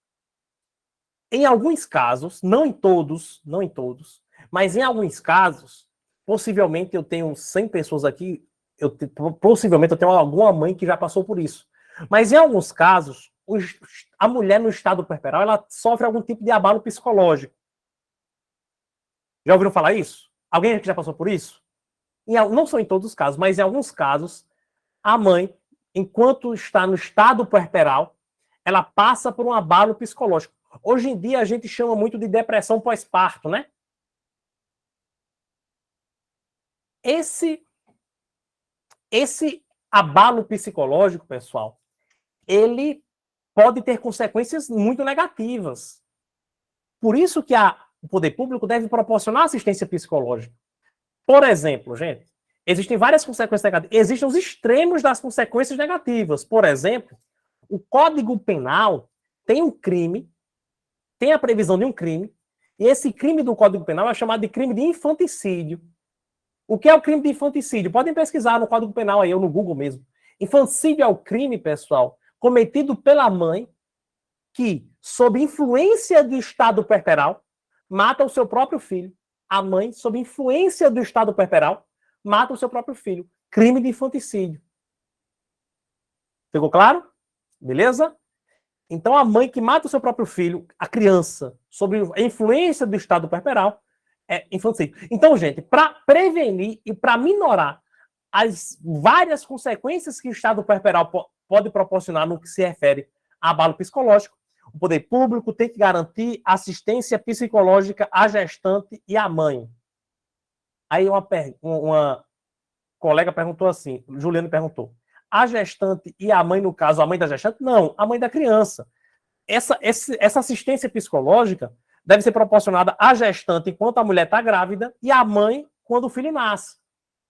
em alguns casos, não em todos, mas em alguns casos, possivelmente eu tenho 100 pessoas aqui, possivelmente eu tenho alguma mãe que já passou por isso. Mas em alguns casos, a mulher no estado puerperal, ela sofre algum tipo de abalo psicológico. Já ouviram falar isso? Alguém aqui já passou por isso? Não são em todos os casos, mas em alguns casos, a mãe, enquanto está no estado puerperal, ela passa por um abalo psicológico. Hoje em dia, a gente chama muito de depressão pós-parto, né? Esse abalo psicológico, pessoal, ele pode ter consequências muito negativas. Por isso que o poder público deve proporcionar assistência psicológica. Por exemplo, gente, existem várias consequências negativas. Existem os extremos das consequências negativas. Por exemplo, o Código Penal tem um crime, tem a previsão de um crime, e esse crime do Código Penal é chamado de crime de infanticídio. O que é o crime de infanticídio? Podem pesquisar no Código Penal aí, ou no Google mesmo. Infanticídio é o crime, pessoal, cometido pela mãe que, sob influência do estado puerperal, mata o seu próprio filho. A mãe, sob influência do estado puerperal, mata o seu próprio filho. Crime de infanticídio. Ficou claro? Beleza? Então, a mãe que mata o seu próprio filho, a criança, sob a influência do estado puerperal, é infanticídio. Então, gente, para prevenir e para minorar as várias consequências que o estado puerperal pode proporcionar no que se refere a abalo psicológico, o poder público tem que garantir assistência psicológica à gestante e à mãe. Aí uma colega perguntou assim, Juliano perguntou, a gestante e a mãe, no caso, a mãe da gestante? Não, a mãe da criança. Essa assistência psicológica deve ser proporcionada à gestante enquanto a mulher está grávida e à mãe quando o filho nasce.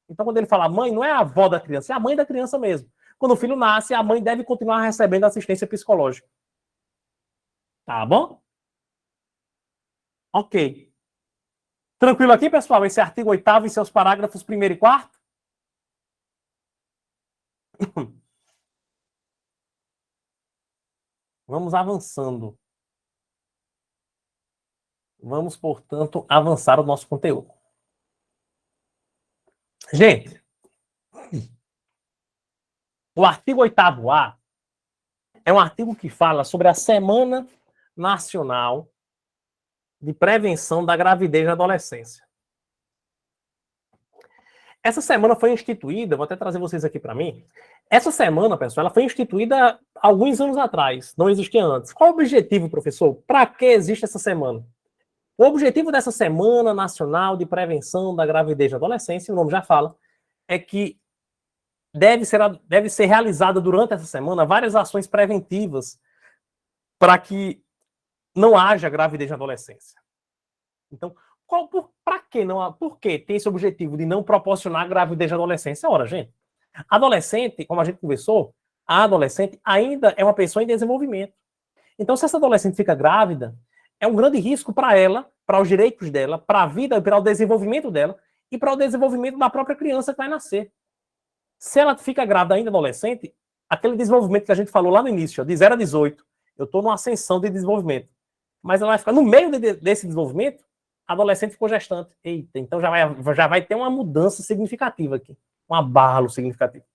Então, quando ele fala mãe, não é a avó da criança, é a mãe da criança mesmo. Quando o filho nasce, a mãe deve continuar recebendo assistência psicológica. Tá bom? Ok. Tranquilo aqui, pessoal? Esse artigo 8º e seus parágrafos 1º e 4º? Vamos avançando. Vamos, portanto, avançar o nosso conteúdo. Gente, o artigo 8º-A é um artigo que fala sobre a Semana Nacional de Prevenção da Gravidez na Adolescência. Essa semana foi instituída, vou até trazer vocês aqui para mim. Essa semana, pessoal, ela foi instituída alguns anos atrás, não existia antes. Qual o objetivo, professor? Para que existe essa semana? O objetivo dessa Semana Nacional de Prevenção da Gravidez na Adolescência, o nome já fala, é que deve ser realizada durante essa semana várias ações preventivas para que não haja gravidez na adolescência. Então, por que tem esse objetivo de não proporcionar gravidez na adolescência? Ora, gente, adolescente, como a gente conversou, a adolescente ainda é uma pessoa em desenvolvimento. Então, se essa adolescente fica grávida, é um grande risco para ela, para os direitos dela, para a vida, para o desenvolvimento dela e para o desenvolvimento da própria criança que vai nascer. Se ela fica grávida ainda adolescente, aquele desenvolvimento que a gente falou lá no início, de 0 a 18, eu estou numa ascensão de desenvolvimento. Mas ela vai ficar no meio desse desenvolvimento, a adolescente ficou gestante. Eita, então já vai ter uma mudança significativa aqui, um abalo significativo.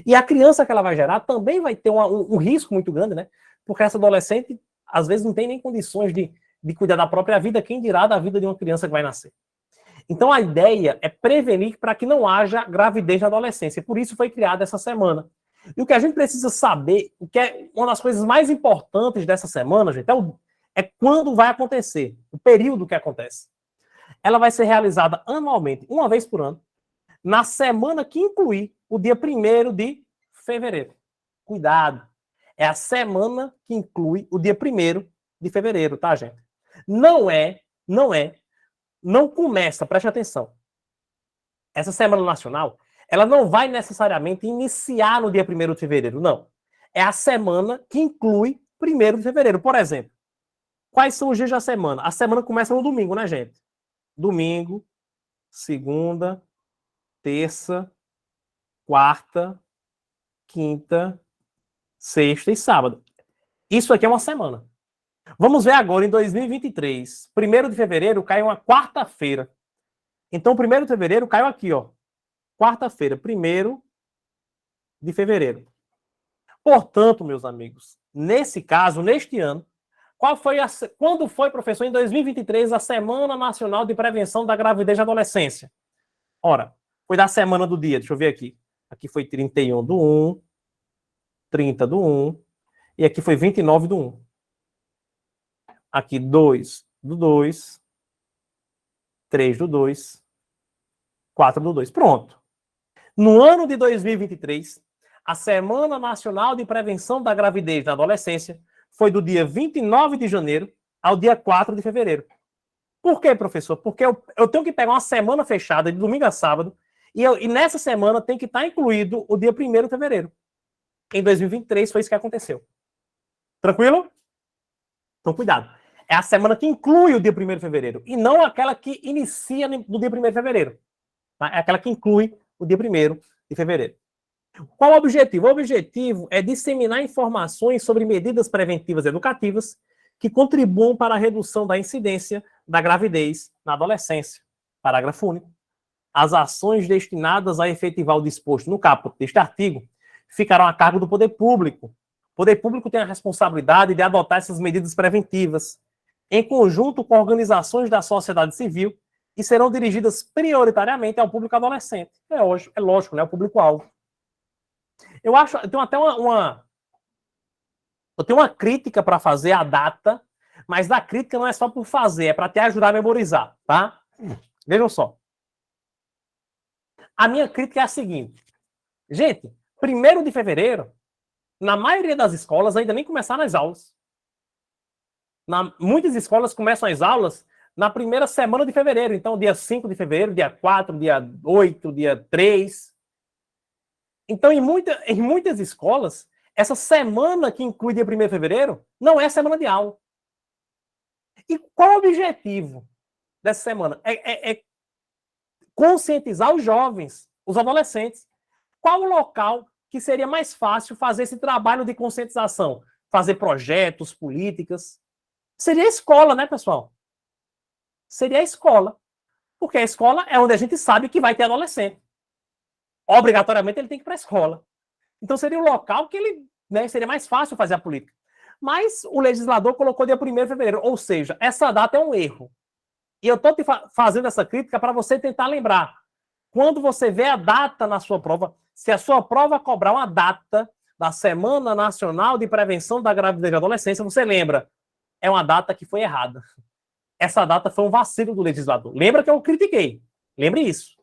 E a criança que ela vai gerar também vai ter um risco muito grande, né? Porque essa adolescente, às vezes, não tem nem condições de cuidar da própria vida, quem dirá da vida de uma criança que vai nascer. Então, a ideia é prevenir para que não haja gravidez na adolescência. Por isso foi criada essa semana. E o que a gente precisa saber, o que é uma das coisas mais importantes dessa semana, gente, é quando vai acontecer, o período que acontece. Ela vai ser realizada anualmente, uma vez por ano, na semana que inclui o dia 1º de fevereiro. Cuidado. É a semana que inclui o dia 1º de fevereiro, tá, gente? Não começa, preste atenção. Essa Semana Nacional, ela não vai necessariamente iniciar no dia 1º de fevereiro, não. É a semana que inclui 1º de fevereiro. Por exemplo, quais são os dias da semana? A semana começa no domingo, né, gente? Domingo, segunda, terça, quarta, quinta, sexta e sábado. Isso aqui é uma semana. Vamos ver agora, em 2023. 1º de fevereiro cai uma quarta-feira. Então, 1º de fevereiro caiu aqui, ó. Quarta-feira, 1º de fevereiro. Portanto, meus amigos, nesse caso, neste ano, quando foi, professor, em 2023, a Semana Nacional de Prevenção da Gravidez na Adolescência? Ora, foi da semana do dia, deixa eu ver aqui. Aqui foi 31/1, 30/1, e aqui foi 29/1. Aqui 2/2, 3/2, 4/2. Pronto. No ano de 2023, a Semana Nacional de Prevenção da Gravidez na Adolescência foi do dia 29 de janeiro ao dia 4 de fevereiro. Por quê, professor? Porque eu tenho que pegar uma semana fechada, de domingo a sábado, e nessa semana tem que estar incluído o dia 1º de fevereiro. Em 2023 foi isso que aconteceu. Tranquilo? Então, cuidado. É a semana que inclui o dia 1º de fevereiro, e não aquela que inicia no dia 1º de fevereiro. Tá? É aquela que inclui o dia 1º de fevereiro. Qual o objetivo? O objetivo é disseminar informações sobre medidas preventivas educativas que contribuam para a redução da incidência da gravidez na adolescência. Parágrafo único. As ações destinadas a efetivar o disposto no caput deste artigo ficarão a cargo do poder público. O poder público tem a responsabilidade de adotar essas medidas preventivas, em conjunto com organizações da sociedade civil, e serão dirigidas prioritariamente ao público adolescente. É lógico, né? O público-alvo. Eu tenho até eu tenho uma crítica para fazer à data, mas a crítica não é só por fazer, é para te ajudar a memorizar, tá? Vejam só. A minha crítica é a seguinte. Gente, 1º de fevereiro, na maioria das escolas, ainda nem começaram as aulas. Muitas escolas começam as aulas na primeira semana de fevereiro. Então, dia 5 de fevereiro, dia 4, dia 8, dia 3. Então, em muitas escolas, essa semana que inclui dia 1º de fevereiro não é semana de aula. E qual o objetivo dessa semana? É conscientizar os jovens, os adolescentes. Qual o local que seria mais fácil fazer esse trabalho de conscientização? Fazer projetos, políticas? Seria a escola, né, pessoal? Seria a escola. Porque a escola é onde a gente sabe que vai ter adolescente. Obrigatoriamente ele tem que ir para a escola. Então seria o local que seria mais fácil fazer a política. Mas o legislador colocou dia 1º de fevereiro. Ou seja, essa data é um erro. E eu estou te fazendo essa crítica para você tentar lembrar. Quando você vê a data na sua prova, se a sua prova cobrar uma data da Semana Nacional de Prevenção da Gravidez e Adolescência, você lembra, é uma data que foi errada. Essa data foi um vacilo do legislador. Lembra que eu critiquei. Lembre isso.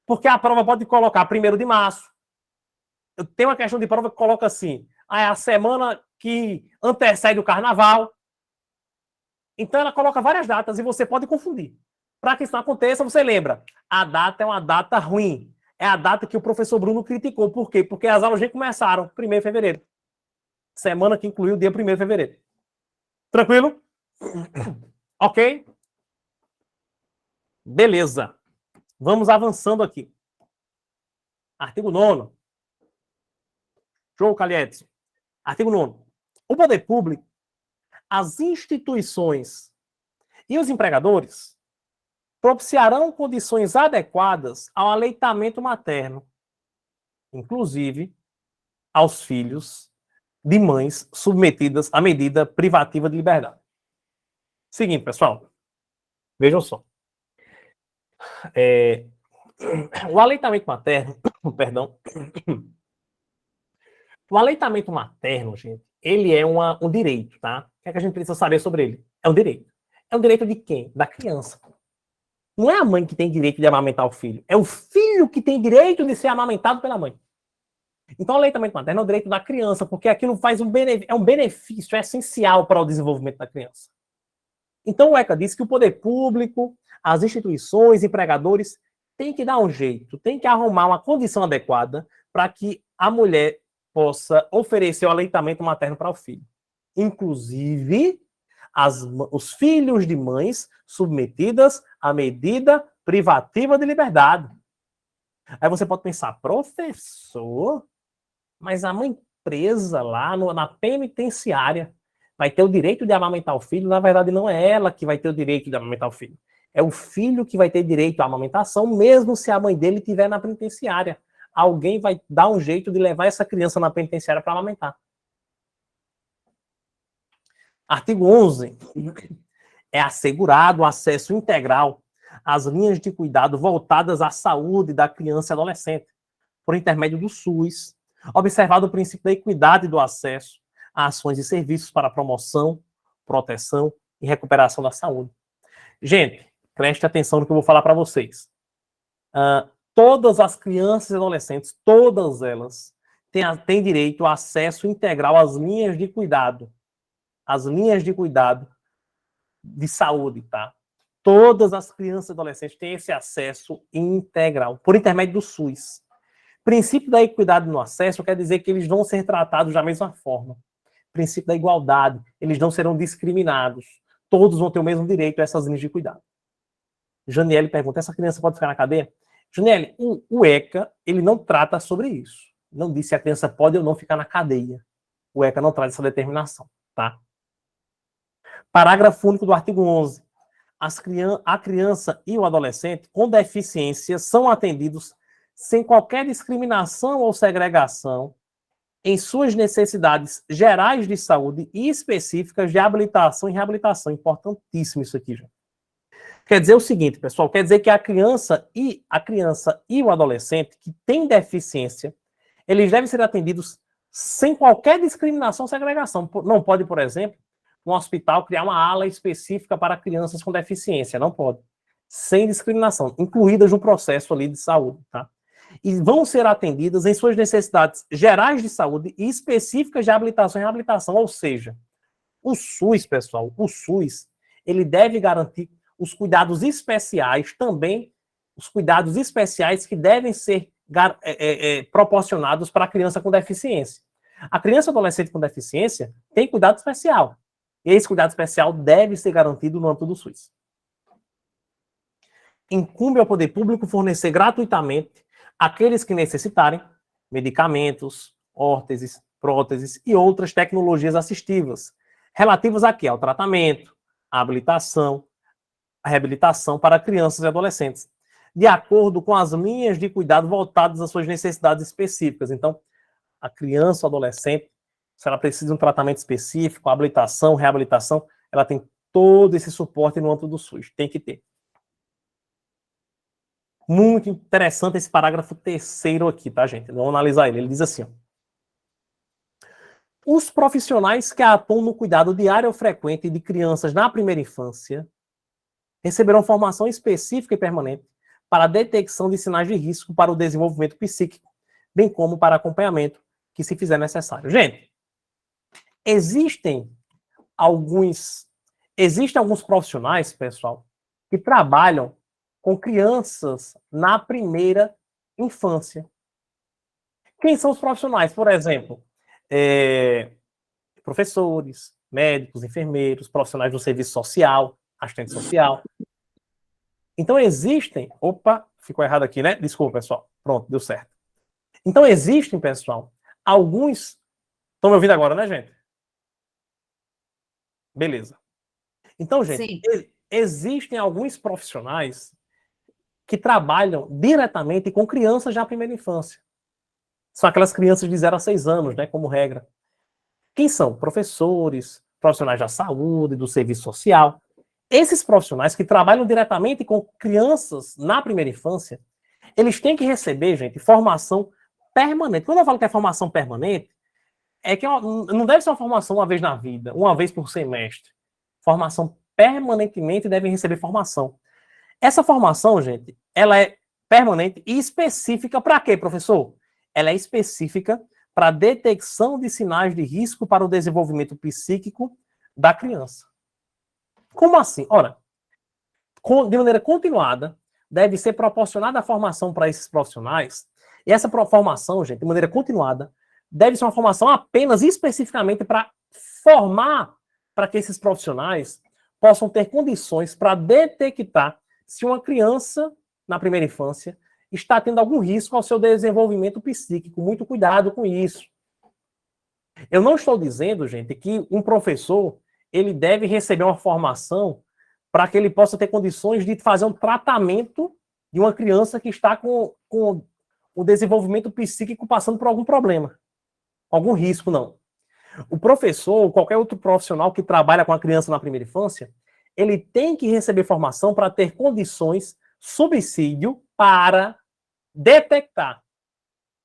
Porque a prova pode colocar 1º de março. Eu tenho uma questão de prova que coloca assim, é a semana que antecede o carnaval. Então ela coloca várias datas e você pode confundir. Para que isso não aconteça, você lembra, a data é uma data ruim. É a data que o professor Bruno criticou. Por quê? Porque as aulas já começaram 1º de fevereiro. Semana que incluiu o dia 1º de fevereiro. Tranquilo? Ok? Beleza. Vamos avançando aqui. Artigo 9º. João Calhete. Artigo 9º. O poder público, as instituições e os empregadores propiciarão condições adequadas ao aleitamento materno, inclusive aos filhos de mães submetidas à medida privativa de liberdade. Seguinte, pessoal. Vejam só. O aleitamento materno, perdão. O aleitamento materno, gente, ele é um direito, tá? O que é que a gente precisa saber sobre ele? É um direito. É um direito de quem? Da criança. Não é a mãe que tem direito de amamentar o filho. É o filho que tem direito de ser amamentado pela mãe. Então, o aleitamento materno é o direito da criança, porque aquilo faz um benefício essencial para o desenvolvimento da criança. Então, o ECA diz que o poder público, as instituições, empregadores, têm que dar um jeito, têm que arrumar uma condição adequada para que a mulher possa oferecer o aleitamento materno para o filho. Inclusive, os filhos de mães submetidas à medida privativa de liberdade. Aí você pode pensar, professor, mas a mãe presa lá na penitenciária vai ter o direito de amamentar o filho? Na verdade, não é ela que vai ter o direito de amamentar o filho. É o filho que vai ter direito à amamentação, mesmo se a mãe dele estiver na penitenciária. Alguém vai dar um jeito de levar essa criança na penitenciária para amamentar. Artigo 11. É assegurado o acesso integral às linhas de cuidado voltadas à saúde da criança e adolescente, por intermédio do SUS, observado o princípio da equidade do acesso a ações e serviços para promoção, proteção e recuperação da saúde. Gente, preste atenção no que eu vou falar para vocês. Todas as crianças e adolescentes, todas elas, têm direito a acesso integral às linhas de cuidado. As linhas de cuidado de saúde, tá? Todas as crianças e adolescentes têm esse acesso integral, por intermédio do SUS. Princípio da equidade no acesso quer dizer que eles vão ser tratados da mesma forma. Princípio da igualdade, eles não serão discriminados. Todos vão ter o mesmo direito a essas linhas de cuidado. Janiele pergunta, essa criança pode ficar na cadeia? Janiele, o ECA, ele não trata sobre isso. Não diz se a criança pode ou não ficar na cadeia. O ECA não traz essa determinação, tá? Parágrafo único do artigo 11. A criança e o adolescente com deficiência são atendidos sem qualquer discriminação ou segregação em suas necessidades gerais de saúde e específicas de habilitação e reabilitação. Importantíssimo isso aqui, gente. Quer dizer o seguinte, pessoal, quer dizer que a criança e o adolescente que tem deficiência, eles devem ser atendidos sem qualquer discriminação ou segregação. Não pode, por exemplo, um hospital criar uma ala específica para crianças com deficiência. Não pode. Sem discriminação, incluídas no processo ali de saúde, tá? E vão ser atendidas em suas necessidades gerais de saúde e específicas de habilitação e reabilitação. Ou seja, o SUS, pessoal, o SUS, ele deve garantir os cuidados especiais também, os cuidados especiais que devem ser proporcionados para a criança com deficiência. A criança e adolescente com deficiência tem cuidado especial. E esse cuidado especial deve ser garantido no âmbito do SUS. Incumbe ao poder público fornecer gratuitamente àqueles que necessitarem medicamentos, órteses, próteses e outras tecnologias assistivas, relativas a quê? Ao tratamento, à habilitação, à reabilitação para crianças e adolescentes, de acordo com as linhas de cuidado voltadas às suas necessidades específicas. Então, a criança ou adolescente, se ela precisa de um tratamento específico, habilitação, reabilitação, ela tem todo esse suporte no âmbito do SUS. Tem que ter. Muito interessante esse parágrafo terceiro aqui, tá, gente? Vamos analisar ele. Ele diz assim, ó. Os profissionais que atuam no cuidado diário ou frequente de crianças na primeira infância receberão formação específica e permanente para a detecção de sinais de risco para o desenvolvimento psíquico, bem como para acompanhamento, que se fizer necessário. Gente, existem alguns profissionais, pessoal, que trabalham com crianças na primeira infância. Quem são os profissionais? Por exemplo, professores, médicos, enfermeiros, profissionais do serviço social, assistente social. Então existem... Opa, ficou errado aqui, né? Desculpa, pessoal. Pronto, deu certo. Então existem, pessoal, alguns... Estão me ouvindo agora, né, gente? Beleza. Então, gente, existem alguns profissionais que trabalham diretamente com crianças já na primeira infância. São aquelas crianças de 0 a 6 anos, né, como regra. Quem são? Professores, profissionais da saúde, do serviço social. Esses profissionais que trabalham diretamente com crianças na primeira infância, eles têm que receber, gente, formação permanente. Quando eu falo que é formação permanente, é que não deve ser uma formação uma vez na vida, uma vez por semestre. Formação permanentemente devem receber formação. Essa formação, gente, ela é permanente e específica para quê, professor? Ela é específica para a detecção de sinais de risco para o desenvolvimento psíquico da criança. Como assim? Ora, de maneira continuada, deve ser proporcionada a formação para esses profissionais, e essa formação, gente, de maneira continuada, deve ser uma formação apenas especificamente para formar para que esses profissionais possam ter condições para detectar se uma criança, na primeira infância, está tendo algum risco ao seu desenvolvimento psíquico. Muito cuidado com isso. Eu não estou dizendo, gente, que um professor ele deve receber uma formação para que ele possa ter condições de fazer um tratamento de uma criança que está com o desenvolvimento psíquico passando por algum problema, algum risco, não. O professor, ou qualquer outro profissional que trabalha com a criança na primeira infância, ele tem que receber formação para ter condições, subsídio, para detectar.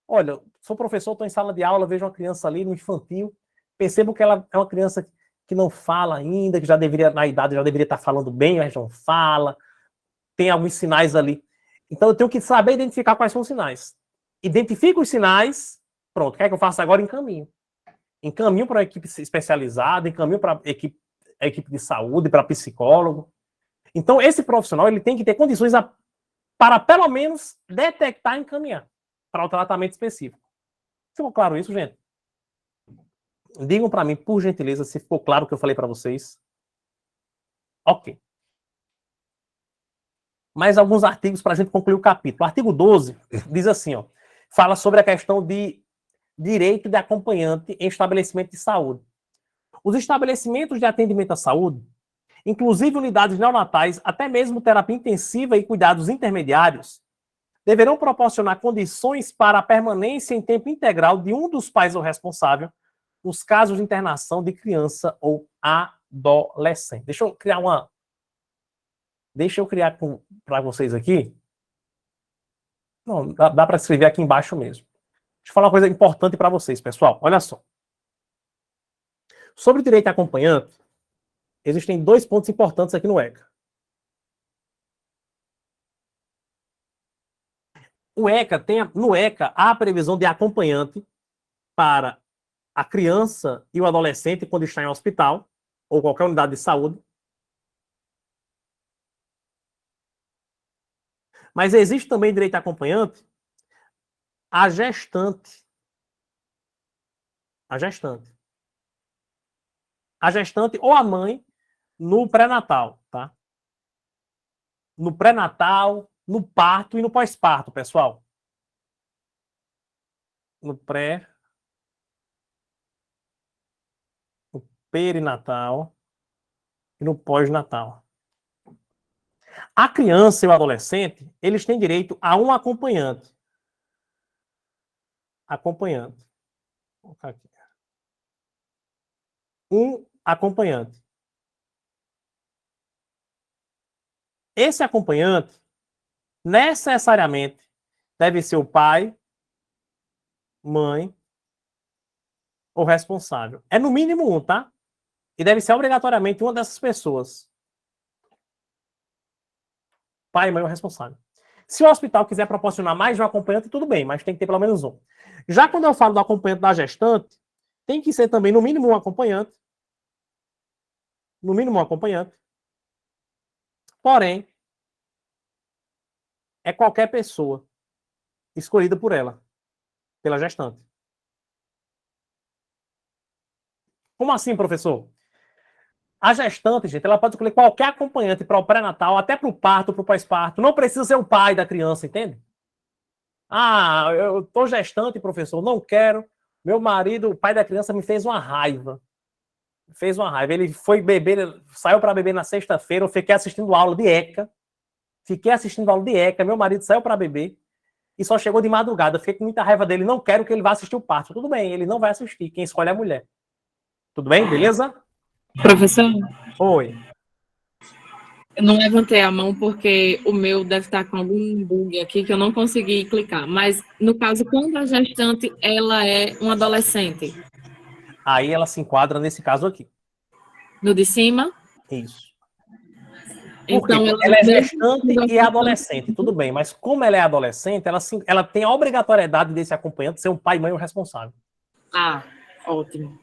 Olha, sou professor, estou em sala de aula, vejo uma criança ali no infantil, percebo que ela é uma criança que não fala ainda, que já deveria, na idade, já deveria estar falando bem, mas não fala, tem alguns sinais ali. Então eu tenho que saber identificar quais são os sinais. Identifico os sinais, pronto, o que é que eu faço agora? Encaminho. Encaminho para a equipe especializada, encaminho para a equipe de saúde, para psicólogo. Então esse profissional ele tem que ter condições para pelo menos detectar e encaminhar para o tratamento específico. Ficou claro isso, gente? Digam para mim, por gentileza, se ficou claro o que eu falei para vocês. Ok. Mais alguns artigos para a gente concluir o capítulo. O artigo 12 diz assim, ó, fala sobre a questão de direito de acompanhante em estabelecimento de saúde. Os estabelecimentos de atendimento à saúde, inclusive unidades neonatais, até mesmo terapia intensiva e cuidados intermediários, deverão proporcionar condições para a permanência em tempo integral de um dos pais ou responsável nos casos de internação de criança ou adolescente. Deixa eu criar para vocês aqui. Não, dá para escrever aqui embaixo mesmo. Deixa eu falar uma coisa importante para vocês, pessoal. Olha só. Sobre o direito a acompanhante, existem 2 pontos importantes aqui no ECA. No ECA, há a previsão de acompanhante para a criança e o adolescente quando está em hospital ou qualquer unidade de saúde. Mas existe também direito a acompanhante a gestante. A gestante. A gestante ou a mãe no pré-natal, tá? No pré-natal, no parto e no pós-parto, pessoal. No pré, no perinatal e no pós-natal. A criança e o adolescente, eles têm direito a um acompanhante. Acompanhante. Vou colocar aqui. Um acompanhante. Esse acompanhante, necessariamente deve ser o pai, mãe ou responsável. É no mínimo um, tá? E deve ser obrigatoriamente uma dessas pessoas. Pai, mãe ou responsável. Se o hospital quiser proporcionar mais de um acompanhante, tudo bem, mas tem que ter pelo menos um. Já quando eu falo do acompanhante da gestante, tem que ser também no mínimo um acompanhante. No mínimo um acompanhante. Porém, é qualquer pessoa escolhida por ela, pela gestante. Como assim, professor? A gestante, gente, ela pode escolher qualquer acompanhante para o pré-natal, até para o parto, para o pós-parto. Não precisa ser o pai da criança, entende? Ah, eu tô gestante, professor, não quero. Meu marido, o pai da criança, me fez uma raiva. Fez uma raiva. Ele foi beber, saiu para beber na sexta-feira, eu fiquei assistindo aula de ECA. Meu marido saiu para beber e só chegou de madrugada. Eu fiquei com muita raiva dele, não quero que ele vá assistir o parto. Tudo bem, ele não vai assistir, quem escolhe é a mulher. Tudo bem, beleza? Professor, Oi. eu não levantei a mão porque o meu deve estar com algum bug aqui que eu não consegui clicar. Mas, no caso, quando a gestante ela é um adolescente, Aí ela se enquadra nesse caso aqui. no de cima, Isso. Por quê? então Porque ela é gestante e é adolescente, tudo bem, mas como ela é adolescente, ela tem a obrigatoriedade desse acompanhante ser um pai, mãe ou responsável. Ah, ótimo.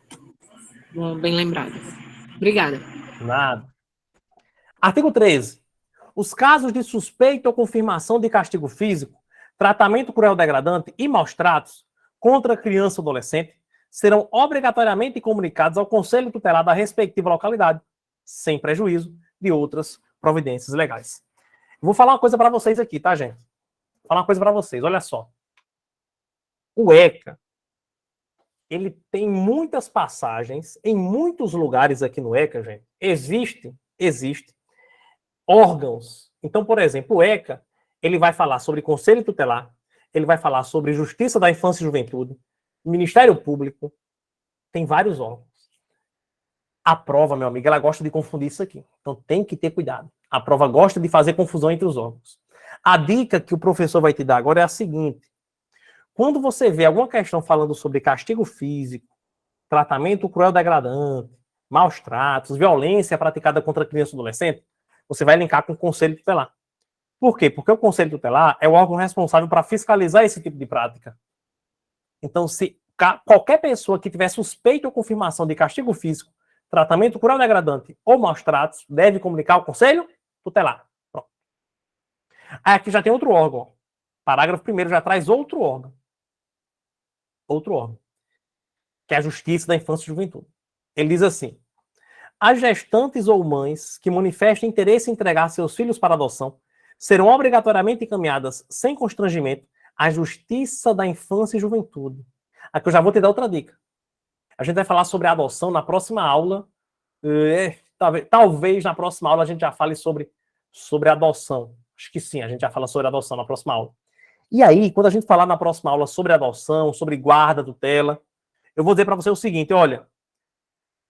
Bem lembrado. Obrigada. Nada. Artigo 13. Os casos de suspeita ou confirmação de castigo físico, tratamento cruel degradante e maus tratos contra criança ou adolescente serão obrigatoriamente comunicados ao Conselho Tutelar da respectiva localidade, sem prejuízo de outras providências legais. Vou falar uma coisa para vocês aqui, tá, gente? Vou falar uma coisa para vocês, olha só. O ECA, ele tem muitas passagens, em muitos lugares aqui no ECA, gente, existe órgãos. Então, por exemplo, o ECA, ele vai falar sobre Conselho Tutelar, ele vai falar sobre Justiça da Infância e Juventude, Ministério Público, tem vários órgãos. A prova, meu amigo, ela gosta de confundir isso aqui. Então tem que ter cuidado. A prova gosta de fazer confusão entre os órgãos. A dica que o professor vai te dar agora é a seguinte. Quando você vê alguma questão falando sobre castigo físico, tratamento cruel degradante, maus tratos, violência praticada contra criança e adolescente, você vai linkar com o Conselho Tutelar. Por quê? Porque o Conselho Tutelar é o órgão responsável para fiscalizar esse tipo de prática. Então, se qualquer pessoa que tiver suspeita ou confirmação de castigo físico, tratamento cruel degradante ou maus tratos, deve comunicar ao Conselho Tutelar. Pronto. Aí aqui já tem outro órgão. Parágrafo 1º já traz outro órgão. Outro órgão. Que é a Justiça da Infância e Juventude. Ele diz assim: as gestantes ou mães que manifestem interesse em entregar seus filhos para adoção serão obrigatoriamente encaminhadas sem constrangimento à Justiça da Infância e Juventude. Aqui eu já vou te dar outra dica. A gente vai falar sobre a adoção na próxima aula. Talvez na próxima aula a gente já fale sobre adoção. Acho que sim, a gente já fala sobre adoção na próxima aula. E aí, quando a gente falar na próxima aula sobre adoção, sobre guarda, tutela, eu vou dizer para você o seguinte, olha,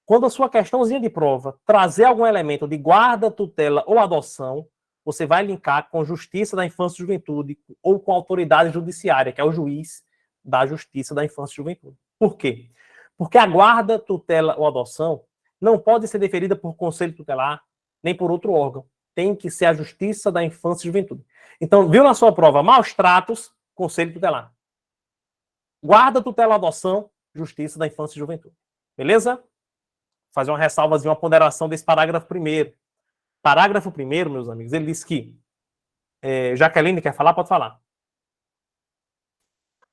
quando a sua questãozinha de prova trazer algum elemento de guarda, tutela ou adoção, você vai linkar com Justiça da Infância e Juventude ou com a autoridade judiciária, que é o juiz da Justiça da Infância e Juventude. Por quê? Porque a guarda, tutela ou adoção não pode ser deferida por Conselho Tutelar nem por outro órgão. Tem que ser a Justiça da Infância e Juventude. Então, viu na sua prova, maus tratos, Conselho Tutelar. Guarda, tutela, adoção, Justiça da Infância e Juventude. Beleza? Fazer uma ressalvazinha, uma ponderação desse parágrafo 1º. Parágrafo 1º, meus amigos, ele diz que... Jaqueline, quer falar? Pode falar.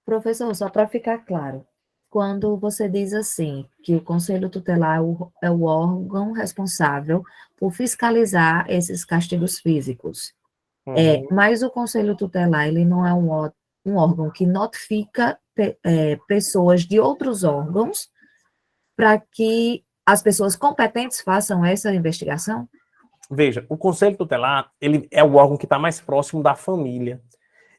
Professor, só para ficar claro, quando você diz assim, que o Conselho Tutelar é o órgão responsável por fiscalizar esses castigos físicos, mas o Conselho Tutelar, ele não é um órgão que notifica pessoas de outros órgãos para que as pessoas competentes façam essa investigação? Veja, o Conselho Tutelar, ele é o órgão que está mais próximo da família.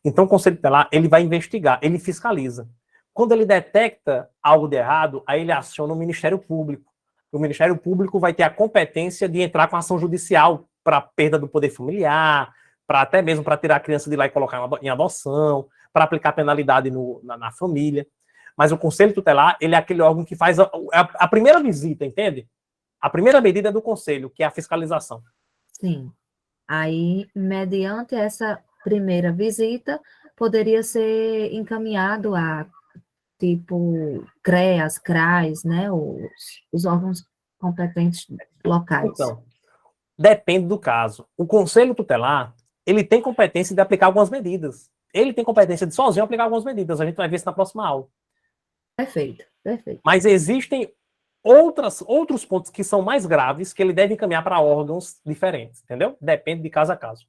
Então, o Conselho Tutelar, ele vai investigar, ele fiscaliza. Quando ele detecta algo de errado, aí ele aciona o Ministério Público. O Ministério Público vai ter a competência de entrar com ação judicial para perda do poder familiar, até mesmo para tirar a criança de lá e colocar em adoção, para aplicar penalidade na família. Mas o Conselho Tutelar, ele é aquele órgão que faz a primeira visita, entende? A primeira medida é do Conselho, que é a fiscalização. Sim. Aí, mediante essa primeira visita, poderia ser encaminhado a, tipo, CREAS, CRAS, né? Os órgãos competentes locais. Então, depende do caso. O Conselho Tutelar, ele tem competência de aplicar algumas medidas. Ele tem competência de sozinho aplicar algumas medidas. A gente vai ver isso na próxima aula. Perfeito, perfeito. Mas existem outros pontos que são mais graves que ele deve encaminhar para órgãos diferentes, entendeu? Depende de caso a caso.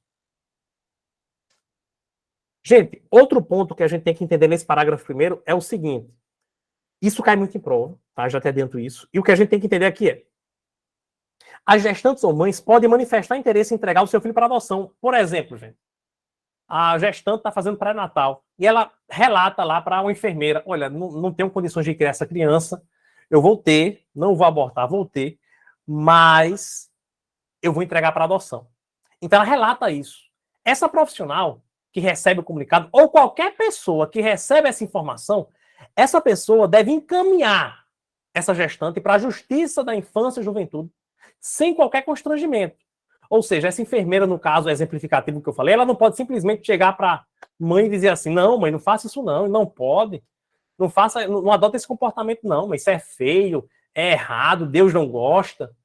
Gente, outro ponto que a gente tem que entender nesse parágrafo primeiro é o seguinte. Isso cai muito em prova, tá? Já te adianto isso. E o que a gente tem que entender aqui é: as gestantes ou mães podem manifestar interesse em entregar o seu filho para adoção. Por exemplo, gente, a gestante está fazendo pré-natal e ela relata lá para uma enfermeira: olha, não tenho condições de criar essa criança, eu vou ter, não vou abortar, vou ter, mas eu vou entregar para adoção. Então ela relata isso. Essa profissional que recebe o comunicado, ou qualquer pessoa que recebe essa informação, essa pessoa deve encaminhar essa gestante para a Justiça da Infância e Juventude, sem qualquer constrangimento. Ou seja, essa enfermeira, no caso exemplificativo que eu falei, ela não pode simplesmente chegar para a mãe e dizer assim: não, mãe, não faça isso não pode. Não adota esse comportamento não, mas isso é feio, é errado, Deus não gosta.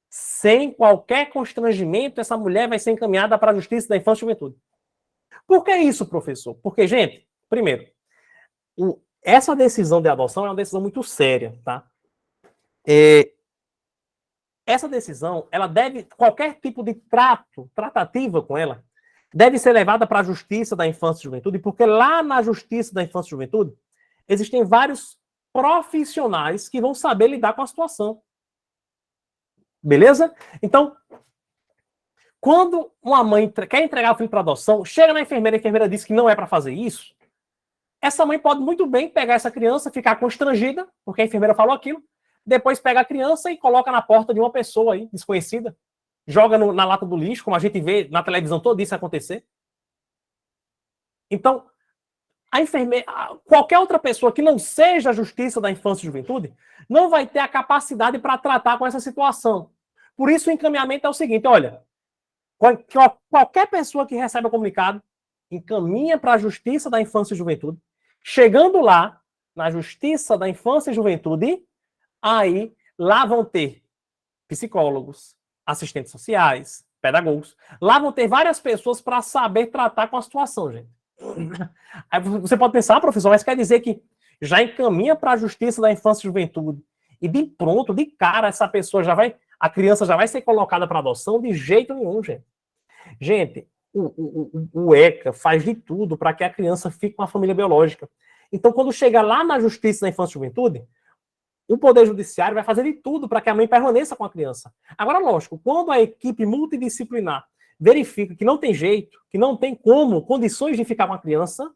Sem qualquer constrangimento, essa mulher vai ser encaminhada para a Justiça da Infância e Juventude. Por que isso, professor? Porque, gente, primeiro, essa decisão de adoção é uma decisão muito séria, tá? Essa decisão, ela deve, qualquer tipo de tratativa com ela, deve ser levada para a Justiça da Infância e Juventude, porque lá na Justiça da Infância e Juventude existem vários profissionais que vão saber lidar com a situação. Beleza? Então, quando uma mãe quer entregar o filho para adoção, chega na enfermeira, a enfermeira diz que não é para fazer isso, essa mãe pode muito bem pegar essa criança, ficar constrangida, porque a enfermeira falou aquilo, depois pega a criança e coloca na porta de uma pessoa aí, desconhecida, joga na lata do lixo, como a gente vê na televisão todo isso acontecer. Então, a enfermeira, qualquer outra pessoa que não seja a Justiça da Infância e Juventude, não vai ter a capacidade para tratar com essa situação. Por isso, o encaminhamento é o seguinte: olha, qualquer pessoa que recebe o comunicado, encaminha para a Justiça da Infância e Juventude. Chegando lá, na Justiça da Infância e Juventude, aí lá vão ter psicólogos, assistentes sociais, pedagogos. Lá vão ter várias pessoas para saber tratar com a situação, gente. Aí você pode pensar: professor, mas quer dizer que já encaminha para a Justiça da Infância e Juventude e de pronto, de cara, a criança já vai ser colocada para adoção? De jeito nenhum, gente. Gente, o ECA faz de tudo para que a criança fique com a família biológica. Então, quando chega lá na Justiça da Infância e Juventude, o Poder Judiciário vai fazer de tudo para que a mãe permaneça com a criança. Agora, lógico, quando a equipe multidisciplinar verifica que não tem jeito, que não tem condições de ficar com a criança,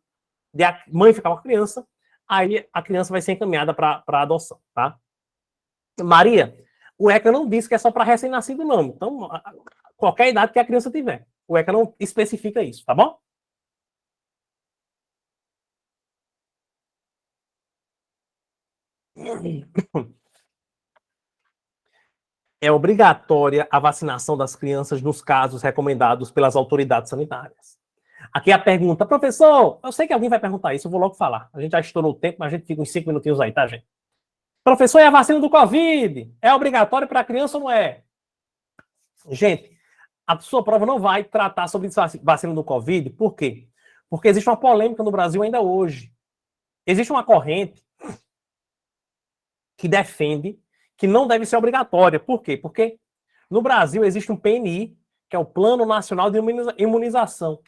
de a mãe ficar com a criança, aí a criança vai ser encaminhada para adoção, tá? Maria, o ECA não diz que é só para recém-nascido, não. Então, qualquer idade que a criança tiver. O ECA não especifica isso, tá bom? É obrigatória a vacinação das crianças nos casos recomendados pelas autoridades sanitárias. Aqui a pergunta: professor, eu sei que alguém vai perguntar isso, eu vou logo falar. A gente já estourou o tempo, mas a gente fica uns 5 minutinhos aí, tá, gente? Professor, e a vacina do Covid? É obrigatório para a criança ou não é? Gente, a sua prova não vai tratar sobre vacina do Covid. Por quê? Porque existe uma polêmica no Brasil ainda hoje. Existe uma corrente que defende que não deve ser obrigatória. Por quê? Porque no Brasil existe um PNI, que é o Plano Nacional de Imunização.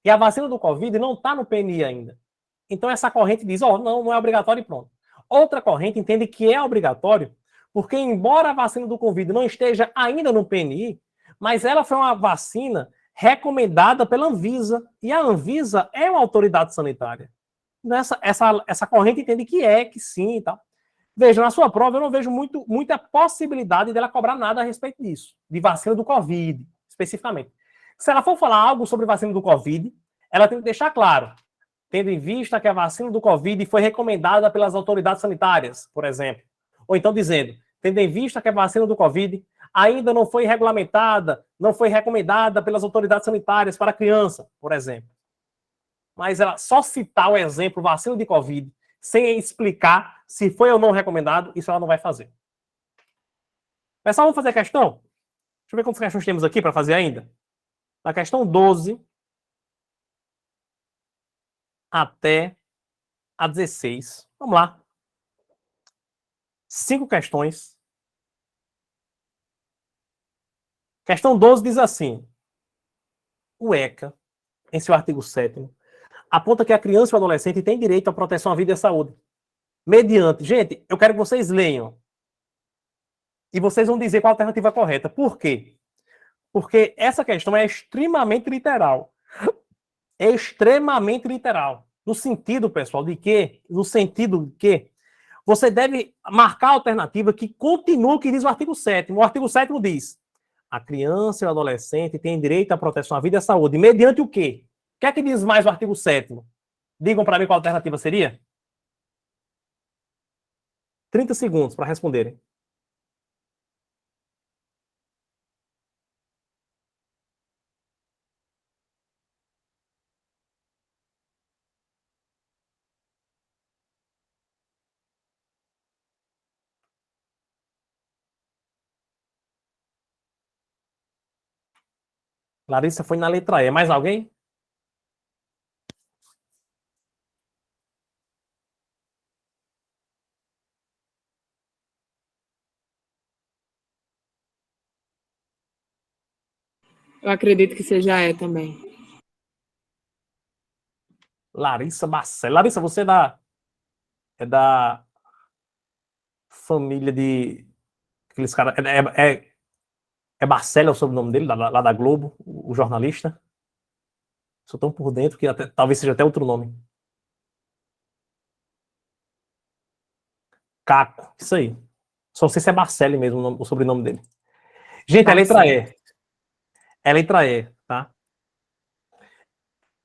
E a vacina do Covid não está no PNI ainda. Então essa corrente diz: não é obrigatório e pronto. Outra corrente entende que é obrigatório, porque embora a vacina do Covid não esteja ainda no PNI, mas ela foi uma vacina recomendada pela Anvisa. E a Anvisa é uma autoridade sanitária. Então, essa corrente entende que sim e tal. Veja, na sua prova eu não vejo muita possibilidade dela cobrar nada a respeito disso, de vacina do Covid, especificamente. Se ela for falar algo sobre vacina do Covid, ela tem que deixar claro, tendo em vista que a vacina do Covid foi recomendada pelas autoridades sanitárias, por exemplo. Ou então dizendo, tendo em vista que a vacina do Covid ainda não foi regulamentada, não foi recomendada pelas autoridades sanitárias para criança, por exemplo. Mas ela só citar o exemplo vacina de Covid, sem explicar se foi ou não recomendado, isso ela não vai fazer. Pessoal, vamos fazer a questão? Deixa eu ver quantas questões temos aqui para fazer ainda. Na questão 12 até a 16. Vamos lá. 5 questões. Questão 12 diz assim. O ECA, em seu artigo 7º, aponta que a criança e o adolescente têm direito à proteção à vida e à saúde. Mediante... Gente, eu quero que vocês leiam. E vocês vão dizer qual a alternativa correta. Por quê? Porque essa questão é extremamente literal. É extremamente literal. No sentido, pessoal, de que? No sentido de que você deve marcar a alternativa que continua o que diz o artigo 7º. O artigo 7º diz: a criança e o adolescente têm direito à proteção à vida e à saúde. Mediante o quê? O que é que diz mais o artigo 7º? Digam para mim qual a alternativa seria? 30 segundos para responderem. Larissa foi na letra E. Mais alguém? Eu acredito que seja E também. Larissa Barcelos. Larissa, você é da família de aqueles caras. É Barcelos, é o sobrenome dele, lá da Globo, o jornalista. Sou tão por dentro que talvez seja até outro nome. Caco, isso aí. Só não sei se é Barcelos mesmo o sobrenome dele. Gente, é letra E. É letra E, tá?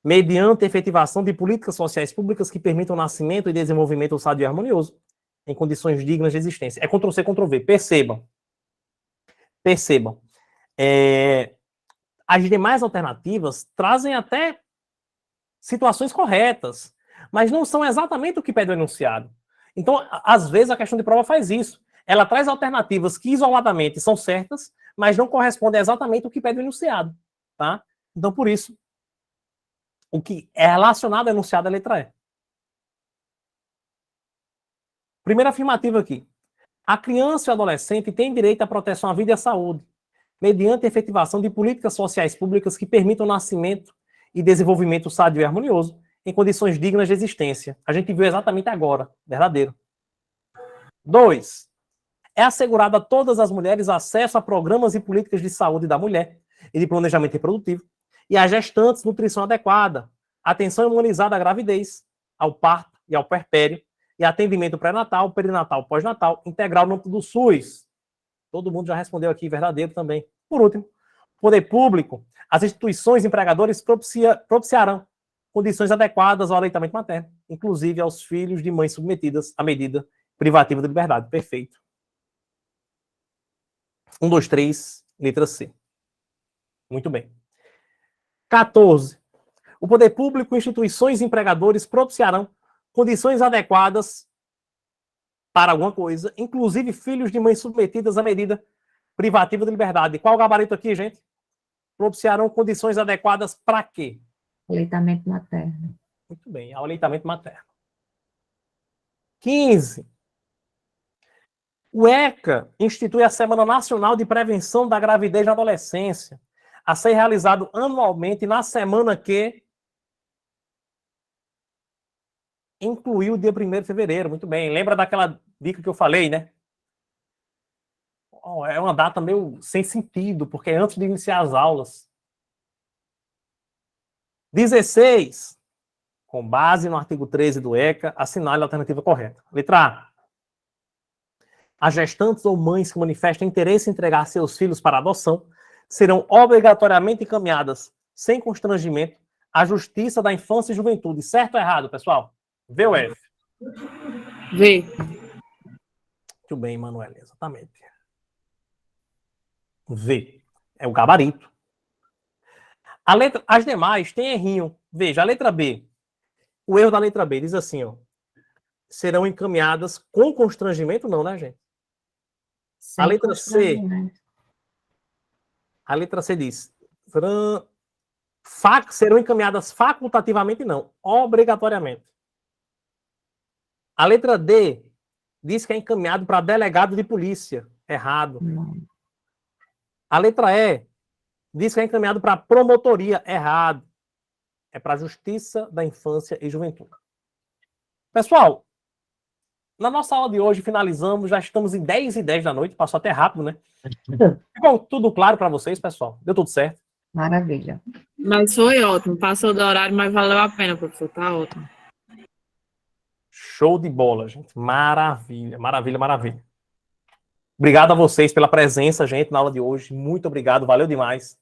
Mediante a efetivação de políticas sociais públicas que permitam o nascimento e desenvolvimento sadio e harmonioso em condições dignas de existência. É Ctrl+C, Ctrl+V. Percebam. As demais alternativas trazem até situações corretas, mas não são exatamente o que pede o enunciado. Então, às vezes, a questão de prova faz isso. Ela traz alternativas que isoladamente são certas, mas não correspondem exatamente ao que pede o enunciado. Tá? Então, por isso, o que é relacionado ao enunciado é a letra E. Primeira afirmativa aqui. A criança e o adolescente têm direito à proteção à vida e à saúde, mediante a efetivação de políticas sociais públicas que permitam o nascimento e desenvolvimento sadio e harmonioso em condições dignas de existência. A gente viu exatamente agora, verdadeiro. 2. É assegurado a todas as mulheres acesso a programas e políticas de saúde da mulher e de planejamento reprodutivo, e a gestantes nutrição adequada, atenção humanizada à gravidez, ao parto e ao puerpério, e atendimento pré-natal, perinatal, pós-natal, integral no âmbito do SUS. Todo mundo já respondeu aqui, verdadeiro também. Por último, poder público, as instituições empregadoras propiciarão condições adequadas ao aleitamento materno, inclusive aos filhos de mães submetidas à medida privativa de liberdade. Perfeito. 1, 2, 3, letra C. Muito bem. 14. O poder público e instituições empregadores propiciarão condições adequadas para alguma coisa, inclusive filhos de mães submetidas à medida privativa de liberdade. Qual o gabarito aqui, gente? Propiciarão condições adequadas para quê? Aleitamento materno. Muito bem, ao aleitamento materno. 15. O ECA institui a Semana Nacional de Prevenção da Gravidez na Adolescência, a ser realizado anualmente na semana que incluiu o dia 1º de fevereiro. Muito bem. Lembra daquela dica que eu falei, né? É uma data meio sem sentido, porque é antes de iniciar as aulas. 16. Com base no artigo 13 do ECA, assinale a alternativa correta. Letra A. As gestantes ou mães que manifestam interesse em entregar seus filhos para adoção serão obrigatoriamente encaminhadas, sem constrangimento, à Justiça da Infância e Juventude. Certo ou errado, pessoal? V ou F? V. Muito bem, Manuela, exatamente. V. É o gabarito. As demais têm errinho. Veja, a letra B. O erro da letra B diz assim, ó. Serão encaminhadas com constrangimento, não, né, gente? Sem A letra C. constrangimento. A letra C diz. Serão encaminhadas facultativamente, não. Obrigatoriamente. A letra D diz que é encaminhado para delegado de polícia. Errado. Não. A letra E diz que é encaminhado para promotoria. Errado. É para a Justiça da Infância e Juventude. Pessoal, na nossa aula de hoje finalizamos, já estamos em 10h10 da noite, passou até rápido, né? Ficou tudo claro para vocês, pessoal? Deu tudo certo? Maravilha. Mas foi ótimo. Passou do horário, mas valeu a pena, professor. Tá ótimo. Show de bola, gente. Maravilha, maravilha, maravilha. Obrigado a vocês pela presença, gente, na aula de hoje. Muito obrigado, valeu demais.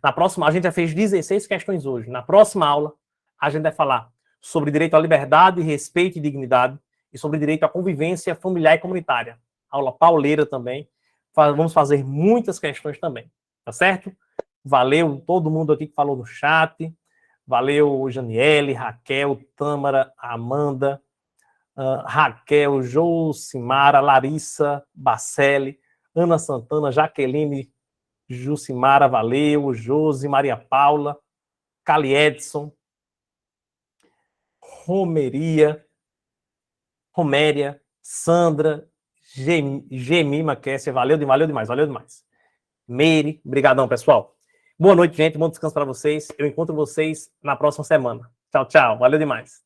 Na próxima, a gente já fez 16 questões hoje. Na próxima aula, a gente vai falar sobre direito à liberdade, respeito e dignidade e sobre direito à convivência familiar e comunitária. Aula pauleira também. Vamos fazer muitas questões também, tá certo? Valeu todo mundo aqui que falou no chat. Valeu Janiele, Raquel, Tâmara, Amanda, Raquel, Josimara, Larissa, Bacelli, Ana Santana, Jaqueline, Jucimara, valeu, Josi, Maria Paula, Cali Edson, Roméria, Sandra, Gemima, Kessia, valeu demais. Meire, brigadão, pessoal. Boa noite, gente, bom descanso para vocês. Eu encontro vocês na próxima semana. Tchau, valeu demais.